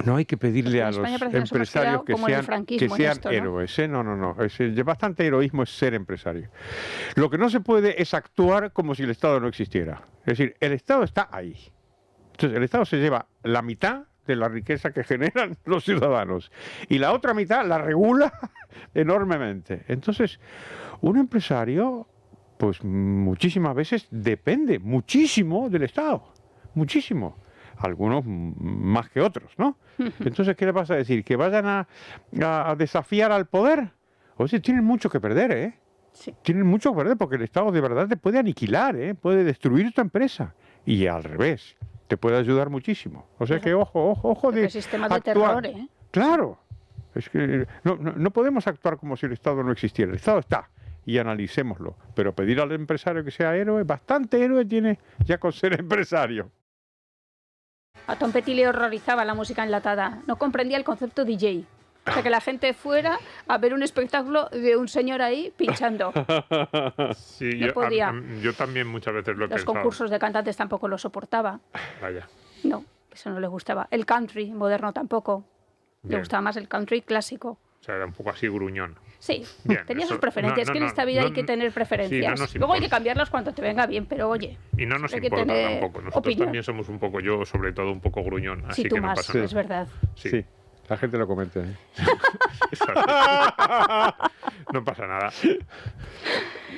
No hay que pedirle a los empresarios que sean héroes. No. Bastante heroísmo es ser empresario. Lo que no se puede es actuar como si el Estado no existiera. Es decir, el Estado está ahí. Entonces, el Estado se lleva la mitad de la riqueza que generan los ciudadanos y la otra mitad la regula enormemente. Entonces, un empresario, pues muchísimas veces depende muchísimo del Estado, muchísimo. Algunos más que otros, ¿no? Entonces, ¿qué le vas a decir? ¿Que vayan a desafiar al poder? O sea, tienen mucho que perder, ¿eh? Sí. Tienen mucho que perder porque el Estado de verdad te puede aniquilar, ¿eh? Puede destruir tu empresa. Y al revés, te puede ayudar muchísimo. O sea que ojo de sistema de terror, ¿eh? Claro. Es que no podemos actuar como si el Estado no existiera. El Estado está, y analicémoslo. Pero pedir al empresario que sea héroe, bastante héroe tiene ya con ser empresario. A Tom Petty le horrorizaba la música enlatada. No comprendía el concepto DJ. O sea, que la gente fuera a ver un espectáculo de un señor ahí pinchando. Sí, no podía. Yo también muchas veces lo he pensado. Los concursos de cantantes tampoco lo soportaba. Vaya. No, eso no le gustaba. El country moderno tampoco. Bien. Le gustaba más el country clásico. O sea, era un poco así gruñón. Sí, Bien, tenía eso, sus preferencias. Que en esta vida hay que tener preferencias. Sí, luego hay que cambiarlas cuando te venga bien, pero oye. Y no nos hay que importa tener tampoco. Nosotros opinión. también somos un poco, yo sobre todo, un poco gruñón. Así Sí, tú que no más, pasa nada. es verdad. Sí, la gente lo comenta. No pasa nada.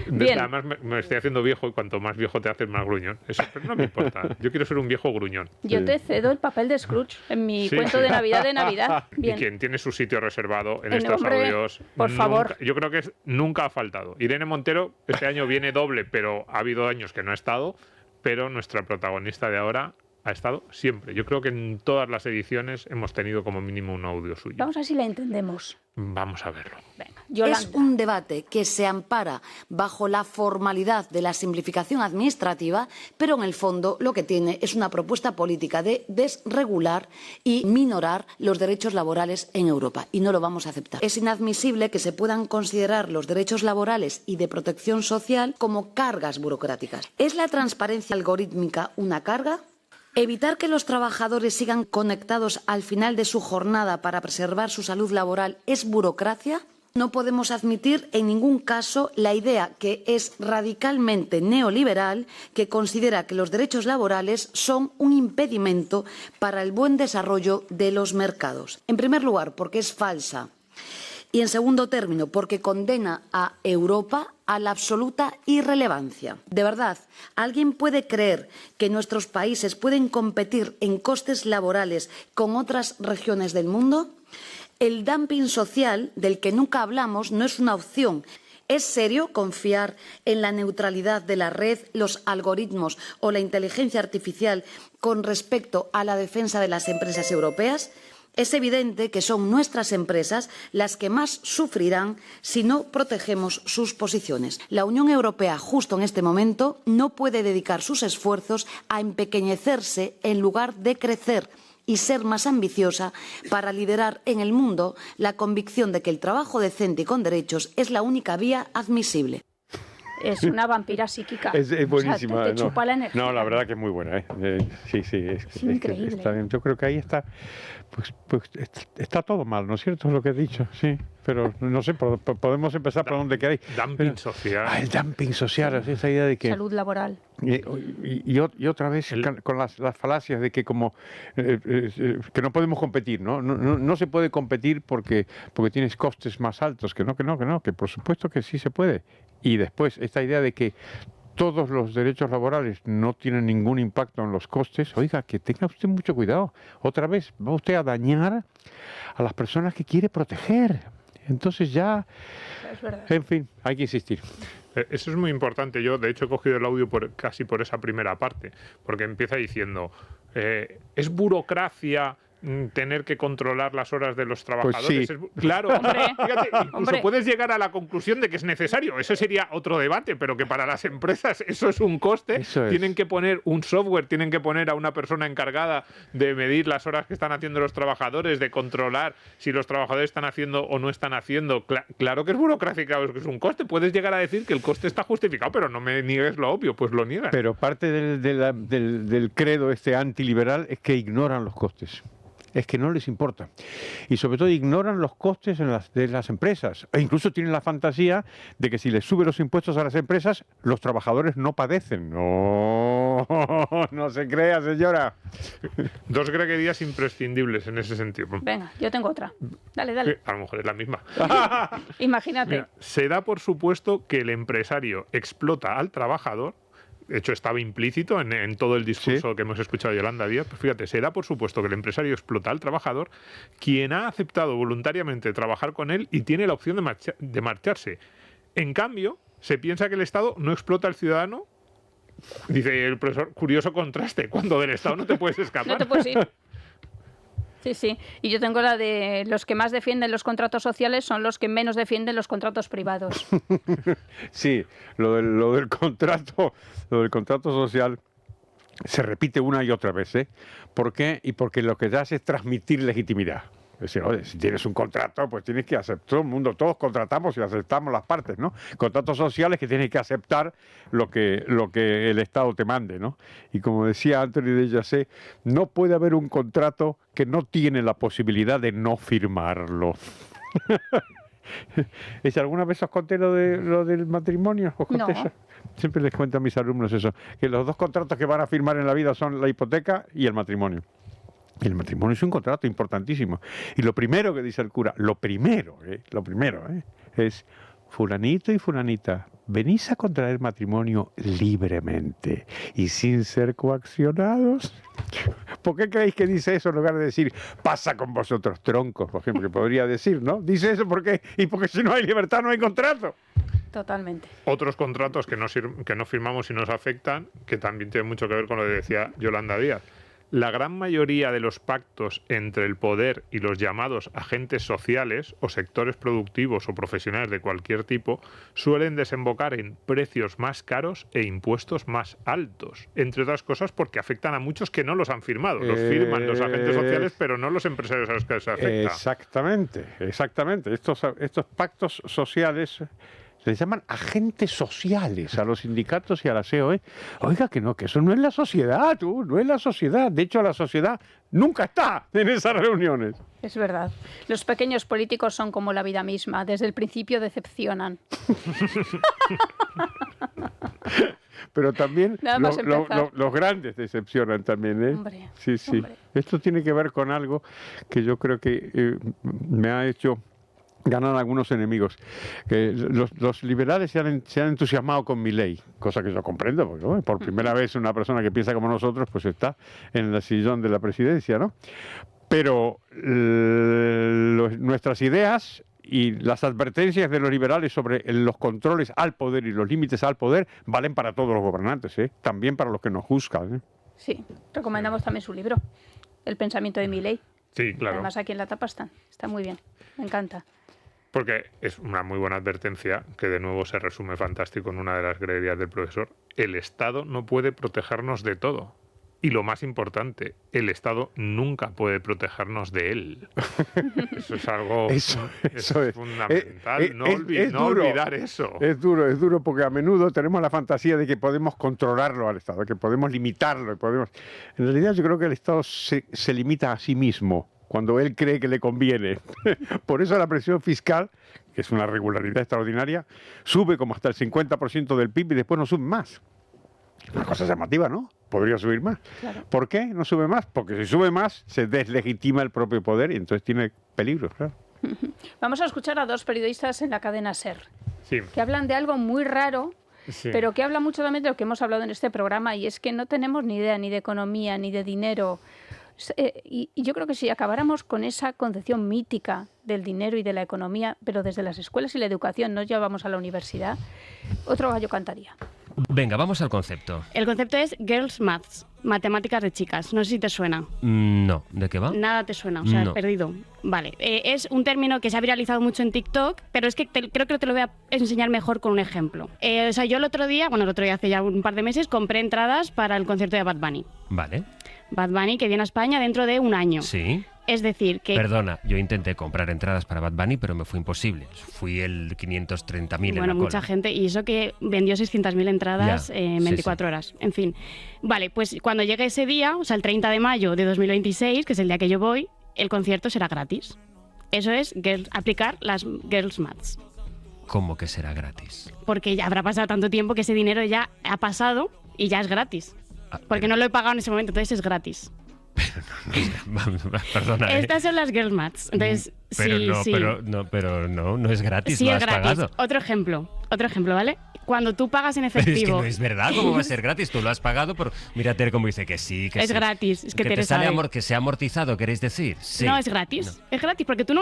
Bien. Además me estoy haciendo viejo y cuanto más viejo te haces más gruñón. Eso no me importa. Yo quiero ser un viejo gruñón. Yo te cedo el papel de Scrooge en mi cuento de Navidad de Navidad. Bien. Y quien tiene su sitio reservado en estos audios, por favor. Yo creo que nunca ha faltado. Irene Montero este año viene doble, pero ha habido años que no ha estado, pero nuestra protagonista de ahora ha estado siempre. Yo creo que en todas las ediciones hemos tenido como mínimo un audio suyo. Vamos a ver si la entendemos. Vamos a verlo. Venga, Yolanda. Es un debate que se ampara bajo la formalidad de la simplificación administrativa, pero en el fondo lo que tiene es una propuesta política de desregular y minorar los derechos laborales en Europa, y no lo vamos a aceptar. Es inadmisible que se puedan considerar los derechos laborales y de protección social como cargas burocráticas. ¿Es la transparencia algorítmica una carga? ¿Evitar que los trabajadores sigan conectados al final de su jornada para preservar su salud laboral es burocracia? No podemos admitir en ningún caso la idea que es radicalmente neoliberal, que considera que los derechos laborales son un impedimento para el buen desarrollo de los mercados. En primer lugar, porque es falsa. Y en segundo término, porque condena a Europa a la absoluta irrelevancia. De verdad, ¿alguien puede creer que nuestros países pueden competir en costes laborales con otras regiones del mundo? El dumping social, del que nunca hablamos, no es una opción. ¿Es serio confiar en la neutralidad de la red, los algoritmos o la inteligencia artificial con respecto a la defensa de las empresas europeas? Es evidente que son nuestras empresas las que más sufrirán si no protegemos sus posiciones. La Unión Europea, justo en este momento, no puede dedicar sus esfuerzos a empequeñecerse en lugar de crecer y ser más ambiciosa para liderar en el mundo la convicción de que el trabajo decente y con derechos es la única vía admisible. Es una vampira psíquica. Es buenísima. O sea, te chupa la energía. No, la verdad que es muy buena. Sí, es increíble. Está bien. Yo creo que ahí está, pues está todo mal, ¿no es cierto? Lo que he dicho, sí. Pero no sé, podemos empezar por donde queráis. Dumping social. El dumping social, esa idea de que... Salud laboral. Y otra vez con las falacias de que como que no podemos competir, ¿no? No se puede competir porque tienes costes más altos, que por supuesto que sí se puede. Y después esta idea de que todos los derechos laborales no tienen ningún impacto en los costes, oiga, que tenga usted mucho cuidado. Otra vez va usted a dañar a las personas que quiere proteger. Entonces ya, en fin, hay que insistir. Eso es muy importante. Yo, de hecho, he cogido el audio casi por esa primera parte, porque empieza diciendo, es burocracia tener que controlar las horas de los trabajadores. Pues sí. Claro, fíjate, incluso puedes llegar a la conclusión de que es necesario. Eso sería otro debate, pero que para las empresas eso es un coste. Tienen que poner un software, tienen que poner a una persona encargada de medir las horas que están haciendo los trabajadores, de controlar si los trabajadores están haciendo o no están haciendo. Claro que es burocracia, claro que es un coste. Puedes llegar a decir que el coste está justificado, pero no me niegues lo obvio, pues lo niegas. Pero parte del credo antiliberal es que ignoran los costes. Es que no les importa. Y sobre todo ignoran los costes de las empresas. E incluso tienen la fantasía de que si les sube los impuestos a las empresas, los trabajadores no padecen. No se crea, señora. Dos greguerías imprescindibles en ese sentido. Venga, yo tengo otra. Dale. A lo mejor es la misma. Imagínate. Mira, se da por supuesto que el empresario explota al trabajador. De hecho, estaba implícito en todo el discurso que hemos escuchado de Yolanda Díaz. Pues fíjate, se da por supuesto que el empresario explota al trabajador, quien ha aceptado voluntariamente trabajar con él y tiene la opción de marcharse. En cambio, se piensa que el Estado no explota al ciudadano. Dice el profesor, curioso contraste, cuando del Estado no te puedes escapar. No te puedes ir. Sí, sí. Y yo tengo la de los que más defienden los contratos sociales son los que menos defienden los contratos privados. Sí, lo del contrato social se repite una y otra vez, ¿eh? ¿Por qué? Y porque lo que hace es transmitir legitimidad. Es decir, oye, si tienes un contrato, pues tienes que aceptar, todo el mundo, todos contratamos y aceptamos las partes, ¿no? Contratos sociales que tienes que aceptar lo que el Estado te mande, ¿no? Y como decía Anthony de Jacet, no puede haber un contrato que no tiene la posibilidad de no firmarlo. ¿Alguna vez os conté lo del matrimonio? ¿Os conté eso? Siempre les cuento a mis alumnos eso, que los dos contratos que van a firmar en la vida son la hipoteca y el matrimonio. Y el matrimonio es un contrato importantísimo. Y lo primero que dice el cura, lo primero, es: fulanito y fulanita, venís a contraer matrimonio libremente y sin ser coaccionados. ¿Por qué creéis que dice eso en lugar de decir pasa con vosotros, troncos, por ejemplo, que podría decir, ¿no? Dice eso porque si no hay libertad no hay contrato. Totalmente. Otros contratos que no firmamos y nos afectan, que también tienen mucho que ver con lo que decía Yolanda Díaz. La gran mayoría de los pactos entre el poder y los llamados agentes sociales o sectores productivos o profesionales de cualquier tipo suelen desembocar en precios más caros e impuestos más altos, entre otras cosas porque afectan a muchos que no los han firmado. Los firman los agentes sociales, pero no los empresarios a los que se afecta. Exactamente. Estos pactos sociales se les llaman agentes sociales a los sindicatos y a la COE. Oiga, que eso no es la sociedad, no es la sociedad. De hecho, la sociedad nunca está en esas reuniones. Es verdad. Los pequeños políticos son como la vida misma. Desde el principio decepcionan. Pero también los grandes decepcionan también, ¿eh? Hombre, sí. Hombre. Esto tiene que ver con algo que yo creo que me ha hecho ganan algunos enemigos. Los liberales se han entusiasmado con Milei, cosa que yo comprendo, porque por primera vez una persona que piensa como nosotros pues está en el sillón de la presidencia, ¿no? Pero nuestras ideas y las advertencias de los liberales sobre los controles al poder y los límites al poder valen para todos los gobernantes, ¿eh? También para los que nos juzgan, ¿eh? Sí, recomendamos también su libro, El pensamiento de Milei. Sí, claro. Además aquí en la tapa está muy bien, me encanta. Porque es una muy buena advertencia, que de nuevo se resume fantástico en una de las greguerías del profesor. El Estado no puede protegernos de todo. Y lo más importante, el Estado nunca puede protegernos de él. Eso es algo eso es fundamental. No olvidar eso. Es duro porque a menudo tenemos la fantasía de que podemos controlarlo al Estado, que podemos limitarlo. En realidad yo creo que el Estado se limita a sí mismo cuando él cree que le conviene. Por eso la presión fiscal, que es una regularidad extraordinaria, sube como hasta el 50% del PIB y después no sube más. Una cosa llamativa, ¿no? Podría subir más. Claro. ¿Por qué no sube más? Porque si sube más, se deslegitima el propio poder y entonces tiene peligro, claro. Vamos a escuchar a dos periodistas en la cadena SER, sí, que hablan de algo muy raro, sí, pero que habla mucho también de lo que hemos hablado en este programa, y es que no tenemos ni idea ni de economía, ni de dinero. Y yo creo que si acabáramos con esa concepción mítica del dinero y de la economía, pero desde las escuelas y la educación, no llevamos a la universidad, otro gallo cantaría. Venga, vamos al concepto. El concepto es Girls Maths, matemáticas de chicas. No sé si te suena. No, ¿de qué va? Nada te suena, o sea, no. Has perdido. Vale, es un término que se ha viralizado mucho en TikTok, pero es que creo que te lo voy a enseñar mejor con un ejemplo. O sea, yo el otro día hace ya un par de meses, compré entradas para el concierto de Bad Bunny. Vale. Bad Bunny, que viene a España dentro de un año. Sí. Es decir, que... Perdona, yo intenté comprar entradas para Bad Bunny, pero me fue imposible. Fui el 530.000 en la cola. Bueno, mucha gente, y eso que vendió 600.000 entradas en 24 horas. En fin. Vale, pues cuando llegue ese día, o sea, el 30 de mayo de 2026, que es el día que yo voy, el concierto será gratis. Eso es aplicar las Girls Maths. ¿Cómo que será gratis? Porque ya habrá pasado tanto tiempo que ese dinero ya ha pasado y ya es gratis. Porque no lo he pagado en ese momento, entonces es gratis. Perdona. Estas son las Girls Maths. Entonces, pero no es gratis, sí, lo es has gratis. pagado. Otro ejemplo, ¿vale? Cuando tú pagas en efectivo... Pero es que no es verdad, ¿cómo va a ser gratis? Tú lo has pagado, pero mírate cómo dice que sí, que es sí. Gratis, es que te sale que se ha amortizado, ¿queréis decir? Sí. No, es gratis. No. Es gratis, porque tú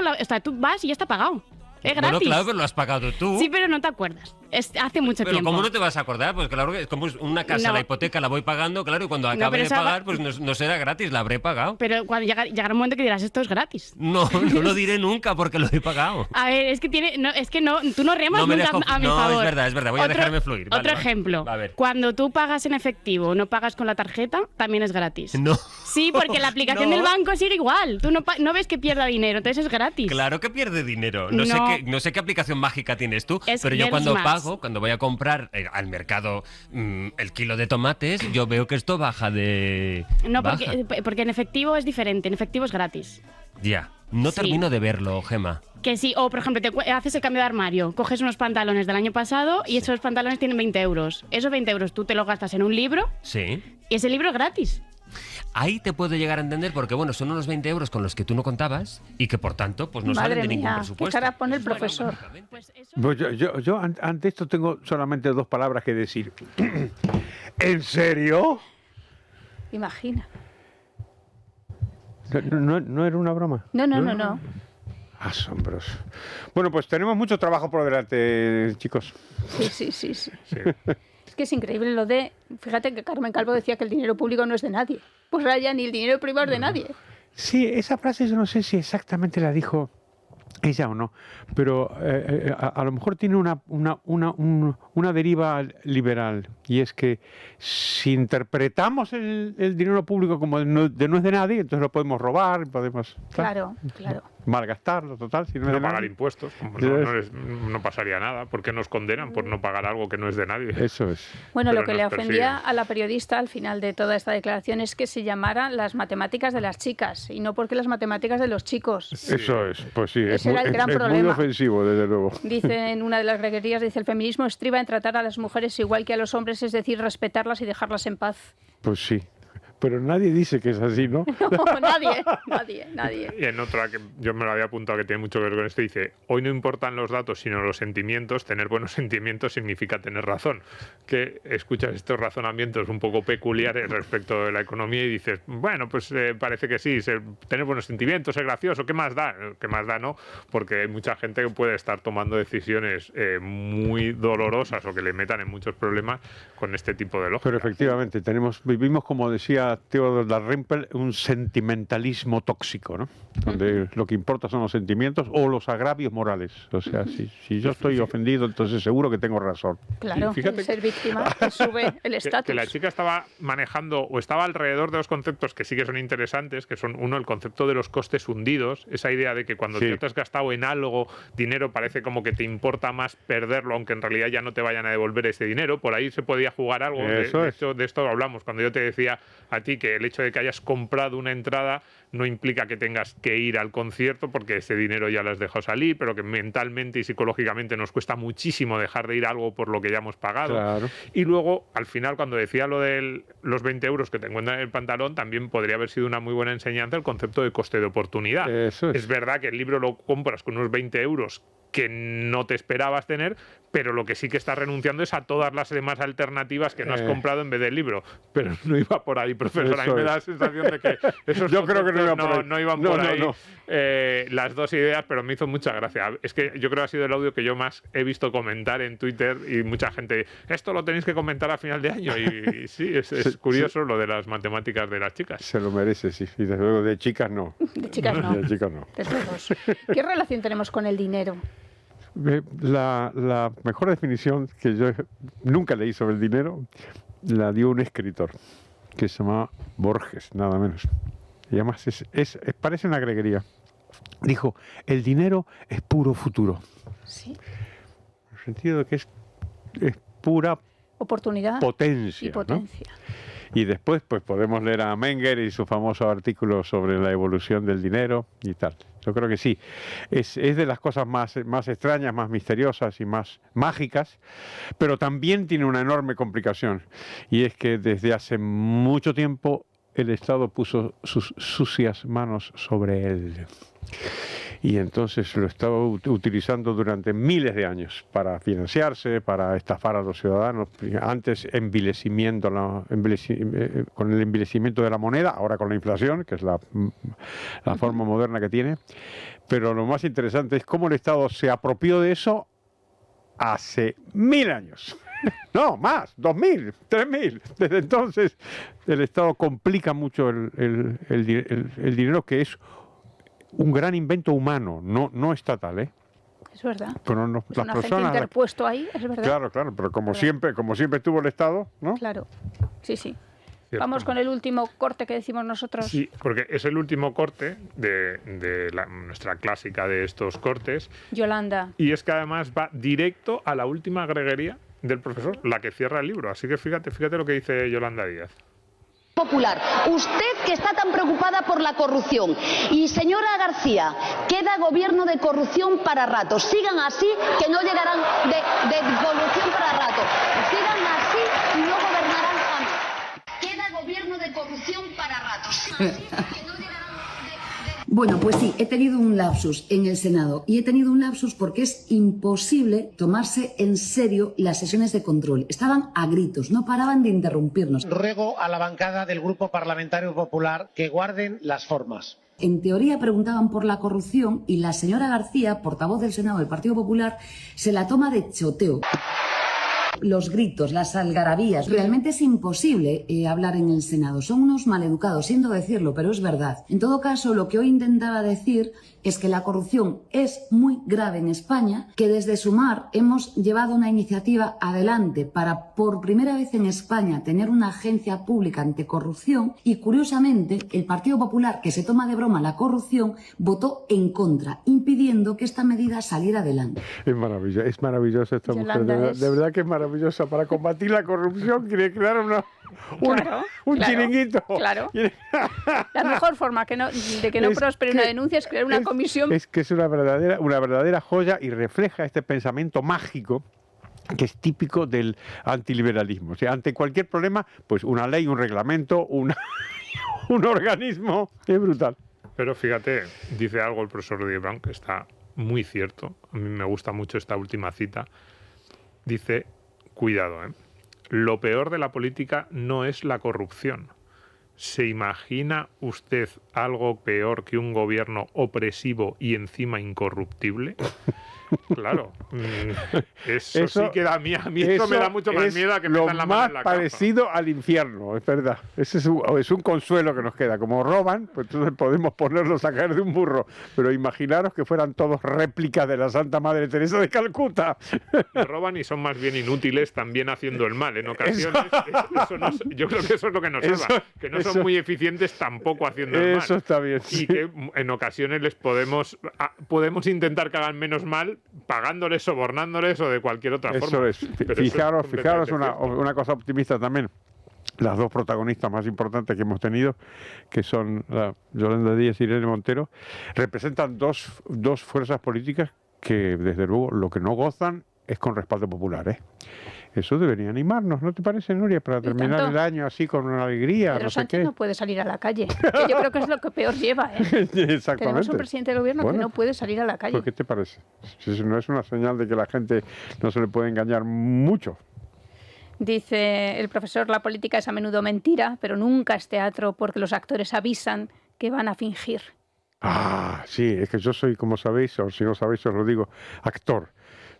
tú vas y ya está pagado. Es gratis. Bueno, claro, pero lo has pagado tú. Sí, pero no te acuerdas. Hace mucho Pero tiempo. ¿cómo no te vas a acordar? Pues claro que es como una casa, la hipoteca la voy pagando, claro, y cuando acabe de pagar, pues no será gratis, la habré pagado. Pero cuando llegará un momento que dirás, esto es gratis. No lo diré nunca porque lo he pagado. A ver, es que tú no remas nunca a mi favor. Es verdad, voy a dejarme fluir. Otro ejemplo, cuando tú pagas en efectivo, no pagas con la tarjeta, también es gratis. No. Sí, porque la aplicación del banco sigue igual. Tú no ves que pierda dinero, entonces es gratis. Claro que pierde dinero. No sé qué aplicación mágica tienes tú, pero yo cuando voy a comprar al mercado el kilo de tomates, yo veo que esto baja de... No, porque en efectivo es diferente, en efectivo es gratis. Ya, no termino de verlo, Gemma. Que sí, o por ejemplo, haces el cambio de armario, coges unos pantalones del año pasado y esos pantalones tienen 20 euros. Esos 20 euros tú te los gastas en un libro y ese libro es gratis. Ahí te puedo llegar a entender porque, bueno, son unos 20 euros con los que tú no contabas y que, por tanto, pues no salen de ningún presupuesto. ¿Qué cara pone el profesor? Pues yo ante esto tengo solamente 2 palabras que decir. ¿En serio? Imagina. ¿No era una broma? No. Asombroso. Bueno, pues tenemos mucho trabajo por delante, chicos. Sí. Es que es increíble lo de... Fíjate que Carmen Calvo decía que el dinero público no es de nadie. Pues ahora ya ni el dinero privado es de nadie. Sí, esa frase yo no sé si exactamente la dijo ella o no, pero a lo mejor tiene una deriva liberal, y es que si interpretamos el dinero público como no es de nadie, entonces lo podemos robar, podemos... Claro. Malgastarlo, total. Si no pagar impuestos, no pasaría nada. ¿Por qué nos condenan por no pagar algo que no es de nadie? Eso es. Bueno, pero lo que le ofendía a la periodista al final de toda esta declaración es que se llamaran las matemáticas de las chicas y no porque las matemáticas de los chicos. Eso es, pues sí. Ese era el gran problema. Muy ofensivo, desde luego. Dice en una de las greguerías, el feminismo estriba en tratar a las mujeres igual que a los hombres, es decir, respetarlas y dejarlas en paz. Pues sí. Pero nadie dice que es así, ¿no? No, nadie. Y en otra, que yo me lo había apuntado, que tiene mucho que ver con esto, dice: hoy no importan los datos, sino los sentimientos. Tener buenos sentimientos significa tener razón. Que escuchas estos razonamientos un poco peculiares respecto de la economía y dices, bueno, pues parece que sí, tener buenos sentimientos es gracioso, ¿qué más da? ¿Qué más da, no? Porque hay mucha gente que puede estar tomando decisiones muy dolorosas o que le metan en muchos problemas con este tipo de lógica. Pero efectivamente, vivimos, como decía Theodor Dalrymple, un sentimentalismo tóxico, ¿no? Donde lo que importa son los sentimientos o los agravios morales. O sea, si yo estoy ofendido, entonces seguro que tengo razón. Claro, fíjate, ser víctima te sube el estatus. Que la chica estaba manejando o estaba alrededor de los conceptos que sí que son interesantes, que son, uno, el concepto de los costes hundidos, esa idea de que cuando te has gastado en algo dinero parece como que te importa más perderlo, aunque en realidad ya no te vayan a devolver ese dinero. Por ahí se podía jugar algo. De esto hablamos cuando yo te decía a ti que el hecho de que hayas comprado una entrada no implica que tengas que ir al concierto porque ese dinero ya lo has dejado salir, pero que mentalmente y psicológicamente nos cuesta muchísimo dejar de ir a algo por lo que ya hemos pagado. Claro. Y luego, al final, cuando decía lo de los 20 euros que te encuentran en el pantalón, también podría haber sido una muy buena enseñanza el concepto de coste de oportunidad. Eso es. Es verdad que el libro lo compras con unos 20 euros que no te esperabas tener, pero lo que sí que estás renunciando es a todas las demás alternativas que no has comprado en vez del libro. Pero no iba por ahí, profesor. A mí me da la sensación de que esos yo creo que no iban por ahí. Las dos ideas, pero me hizo mucha gracia. Es que yo creo que ha sido el audio que yo más he visto comentar en Twitter y mucha gente, esto lo tenéis que comentar a final de año. Y sí, es curioso lo de las matemáticas de las chicas. Se lo merece, sí. Y desde luego de chicas no. De chicas no. De chicas no. ¿Qué relación tenemos con el dinero? La mejor definición que yo nunca leí sobre el dinero la dio un escritor que se llama Borges, nada menos. Y además parece una greguería. Dijo, el dinero es puro futuro. Sí. En el sentido de que es pura oportunidad, potencia. Y potencia. ¿No? Y después pues podemos leer a Menger y su famoso artículo sobre la evolución del dinero y tal. Yo creo que sí. Es de las cosas más extrañas, más misteriosas y más mágicas, pero también tiene una enorme complicación. Y es que desde hace mucho tiempo el Estado puso sus sucias manos sobre él. Y entonces lo estaba utilizando durante miles de años para financiarse, para estafar a los ciudadanos. Antes con el envilecimiento de la moneda, ahora con la inflación, que es la forma moderna que tiene. Pero lo más interesante es cómo el Estado se apropió de eso hace 1000 años. No, más, 2000, 3000. Desde entonces el Estado complica mucho el dinero, que es un gran invento humano, no estatal, ¿eh? Es verdad. Pero es un agente interpuesto ahí, es verdad. Claro, pero como siempre estuvo el Estado, ¿no? Claro, sí. Cierto. Vamos con el último corte que decimos nosotros. Sí, porque es el último corte de nuestra clásica de estos cortes. Yolanda. Y es que además va directo a la última greguería del profesor, la que cierra el libro. Así que fíjate lo que dice Yolanda Díaz. Popular, usted que está tan preocupada por la corrupción. Y señora García, queda gobierno de corrupción para rato. Sigan así, que no llegarán de corrupción para rato. Sigan así y no gobernarán jamás. Queda gobierno de corrupción para rato. Sigan así, que no llegarán Bueno, pues sí, he tenido un lapsus en el Senado. Y he tenido un lapsus porque es imposible tomarse en serio las sesiones de control. Estaban a gritos, no paraban de interrumpirnos. Ruego a la bancada del Grupo Parlamentario Popular que guarden las formas. En teoría preguntaban por la corrupción y la señora García, portavoz del Senado del Partido Popular, se la toma de choteo. Los gritos, las algarabías. Realmente es imposible hablar en el Senado. Son unos maleducados, siento decirlo, pero es verdad. En todo caso, lo que hoy intentaba decir es que la corrupción es muy grave en España, que desde Sumar hemos llevado una iniciativa adelante para, por primera vez en España, tener una agencia pública anticorrupción y, curiosamente, el Partido Popular, que se toma de broma la corrupción, votó en contra, impidiendo que esta medida saliera adelante. Es maravillosa esta mujer, de verdad que es maravillosa. Para combatir la corrupción quiere crear un chiringuito. Claro. La mejor forma de que no prospere una denuncia es crear una comisión. Es que es una verdadera joya y refleja este pensamiento mágico que es típico del antiliberalismo. O sea, ante cualquier problema, pues una ley, un reglamento, un organismo. Es brutal. Pero fíjate, dice algo el profesor Díez Brown que está muy cierto. A mí me gusta mucho esta última cita. Dice, cuidado, lo peor de la política no es la corrupción. ¿Se imagina usted algo peor que un gobierno opresivo y encima incorruptible? Claro, eso sí que da miedo. A mí eso me da mucho más miedo a que metan la mano en la cama. Es parecido al infierno, es verdad. Ese es un consuelo que nos queda. Como roban, pues entonces podemos ponerlos a caer de un burro. Pero imaginaros que fueran todos réplicas de la Santa Madre Teresa de Calcuta. Roban y son más bien inútiles también haciendo el mal. En ocasiones, yo creo que eso es lo que nos salva. Que no son muy eficientes tampoco haciendo el mal. Eso está bien. Y que en ocasiones les podemos intentar que hagan menos mal pagándoles, sobornándoles o de cualquier otra forma. Eso es. Fijaros una cosa optimista también. Las dos protagonistas más importantes que hemos tenido, que son Yolanda Díaz y Irene Montero, representan dos fuerzas políticas que, desde luego, lo que no gozan es con respaldo popular, ¿eh? Eso debería animarnos, ¿no te parece, Nuria? Para terminar el año así con una alegría. Pero Sánchez no puede salir a la calle. Que yo creo que es lo que peor lleva, ¿eh? Exactamente. Tenemos un presidente del gobierno que no puede salir a la calle. ¿Qué te parece? Si no es una señal de que la gente no se le puede engañar mucho. Dice el profesor, la política es a menudo mentira, pero nunca es teatro porque los actores avisan que van a fingir. Sí, es que yo soy, como sabéis, o si no sabéis os lo digo, actor.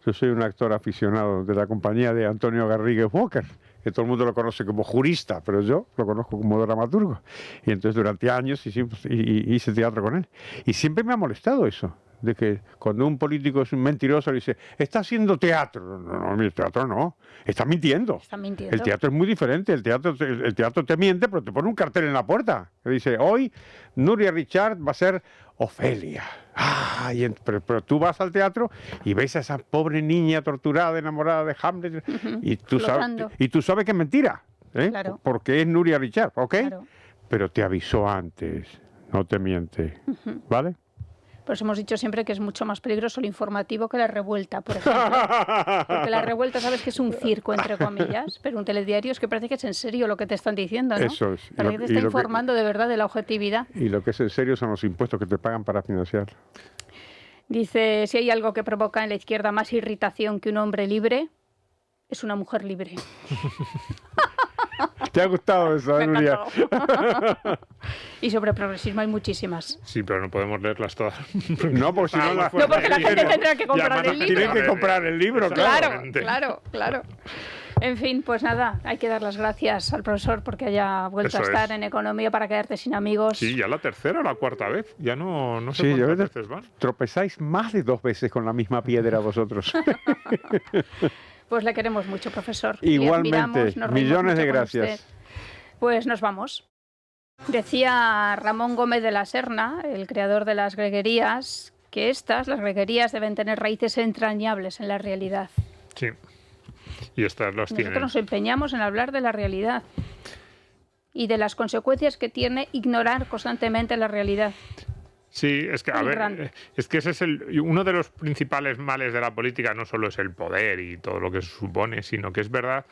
Yo soy un actor aficionado de la compañía de Antonio Garrigues Walker, que todo el mundo lo conoce como jurista, pero yo lo conozco como dramaturgo. Y entonces durante años hice teatro con él. Y siempre me ha molestado eso, de que cuando un político es un mentiroso le dice, está haciendo teatro. No, el teatro no, está mintiendo. El teatro es muy diferente, el teatro te miente, pero te pone un cartel en la puerta que dice, hoy Nuria Richard va a ser Ofelia. Pero tú vas al teatro y ves a esa pobre niña torturada, enamorada de Hamlet, y tú sabes que es mentira, claro. Porque es Nuria Richard, ¿ok? Claro. Pero te avisó antes, no te miente, ¿vale? Por eso hemos dicho siempre que es mucho más peligroso el informativo que la revuelta, por ejemplo. Porque la revuelta, sabes que es un circo, entre comillas, pero un telediario es que parece que es en serio lo que te están diciendo, ¿no? Eso es. Parece que te está informando de verdad de la objetividad. Y lo que es en serio son los impuestos que te pagan para financiar. Dice, si hay algo que provoca en la izquierda más irritación que un hombre libre, es una mujer libre. ¿Te ha gustado eso, Nuria? Y sobre progresismo hay muchísimas. Sí, pero no podemos leerlas todas. No, porque si no, no, porque la gente tendrá que comprar el libro. Tienen que comprar el libro, claro. En fin, pues nada, hay que dar las gracias al profesor porque haya vuelto a estar en Economía para quedarte sin amigos. Sí, ya la tercera o la cuarta vez. Ya no sé cuántas veces van. Tropezáis más de 2 veces con la misma piedra vosotros. Pues le queremos mucho, profesor. Igualmente, millones de gracias. Pues nos vamos. Decía Ramón Gómez de la Serna, el creador de las greguerías, que las greguerías, deben tener raíces entrañables en la realidad. Sí. Y estas las tienen. Nosotros nos empeñamos en hablar de la realidad y de las consecuencias que tiene ignorar constantemente la realidad. Sí, es que, ese es uno de los principales males de la política, no solo es el poder y todo lo que se supone, sino que es verdad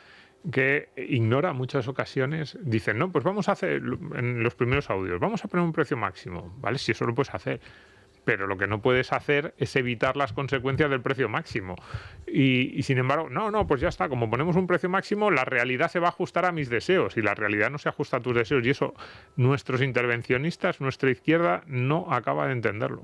que ignora muchas ocasiones. Dicen, no, pues vamos a hacer, en los primeros audios, vamos a poner un precio máximo, ¿vale? Si eso lo puedes hacer. Pero lo que no puedes hacer es evitar las consecuencias del precio máximo. Y sin embargo, no, pues ya está, como ponemos un precio máximo, la realidad se va a ajustar a mis deseos y la realidad no se ajusta a tus deseos. Y eso nuestros intervencionistas, nuestra izquierda, no acaba de entenderlo.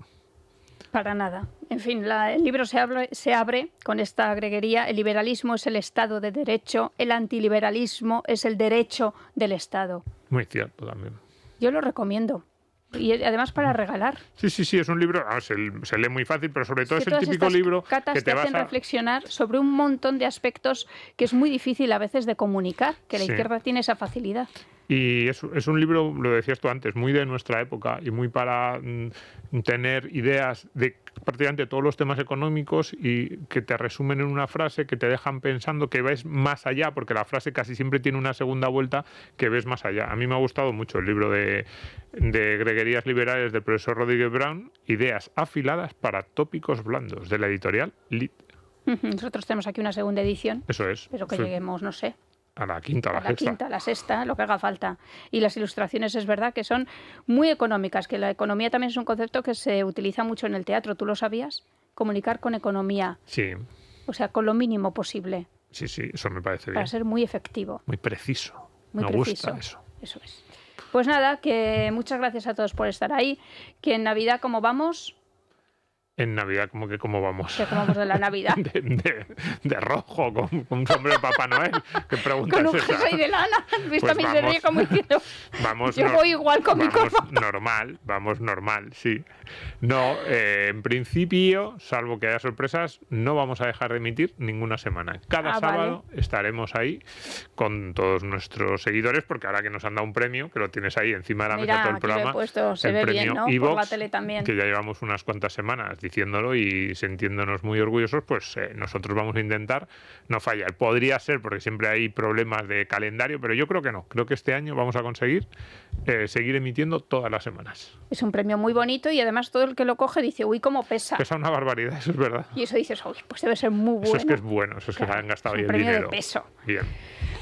Para nada. En fin, el libro se abre con esta greguería. El liberalismo es el Estado de Derecho, el antiliberalismo es el derecho del Estado. Muy cierto también. Yo lo recomiendo. Y además para regalar. Sí, es un libro, se lee muy fácil, pero sobre todo es el típico libro que te hacen reflexionar sobre un montón de aspectos que es muy difícil a veces de comunicar, que la izquierda tiene esa facilidad. Y es un libro, lo decías tú antes, muy de nuestra época y muy para tener ideas de prácticamente todos los temas económicos y que te resumen en una frase, que te dejan pensando, que ves más allá, porque la frase casi siempre tiene una segunda vuelta, que ves más allá. A mí me ha gustado mucho el libro de Greguerías Liberales del profesor Rodríguez Brown, Ideas afiladas para tópicos blandos, de la editorial Lit. Nosotros tenemos aquí una segunda edición. Eso es. Pero que lleguemos, no sé. A la quinta, a la sexta, lo que haga falta. Y las ilustraciones es verdad que son muy económicas, que la economía también es un concepto que se utiliza mucho en el teatro. ¿Tú lo sabías? Comunicar con economía. Sí. O sea, con lo mínimo posible. Sí, eso me parece bien. Para ser muy efectivo. Muy preciso. Me gusta eso. Eso es. Pues nada, que muchas gracias a todos por estar ahí. Que en Navidad, ¿cómo vamos? En Navidad, ¿cómo vamos? ¿Cómo vamos de la Navidad? de rojo, con un sombrero de Papá Noel. ¿Qué pregunta con un es esa? jersey de lana. Pues también se ríe como diciendo, yo voy igual con mi corbata. Vamos normal, sí. No, en principio, salvo que haya sorpresas, no vamos a dejar de emitir ninguna semana. Cada sábado estaremos ahí con todos nuestros seguidores, porque ahora que nos han dado un premio, que lo tienes ahí encima de la mesa todo el programa. Lo he puesto, se ve bien, ¿no? Evox, por la tele también. Que ya llevamos unas cuantas semanas diciéndolo y sintiéndonos muy orgullosos, pues nosotros vamos a intentar no fallar. Podría ser porque siempre hay problemas de calendario, pero yo creo que no. Creo que este año vamos a conseguir seguir emitiendo todas las semanas. Es un premio muy bonito y además todo el que lo coge dice, uy, cómo pesa. Pesa una barbaridad, eso es verdad. Y eso dices, uy, pues debe ser muy bueno. Eso es que es bueno, eso es que se han gastado bien el dinero. Un premio de peso. Bien.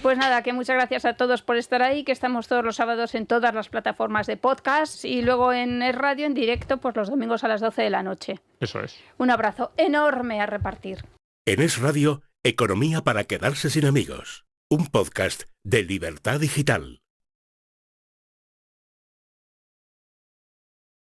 Pues nada, que muchas gracias a todos por estar ahí, que estamos todos los sábados en todas las plataformas de podcast y luego en Es Radio en directo pues los domingos a las 12 de la noche. Eso es. Un abrazo enorme a repartir. En Es Radio, Economía para quedarse sin amigos. Un podcast de Libertad Digital.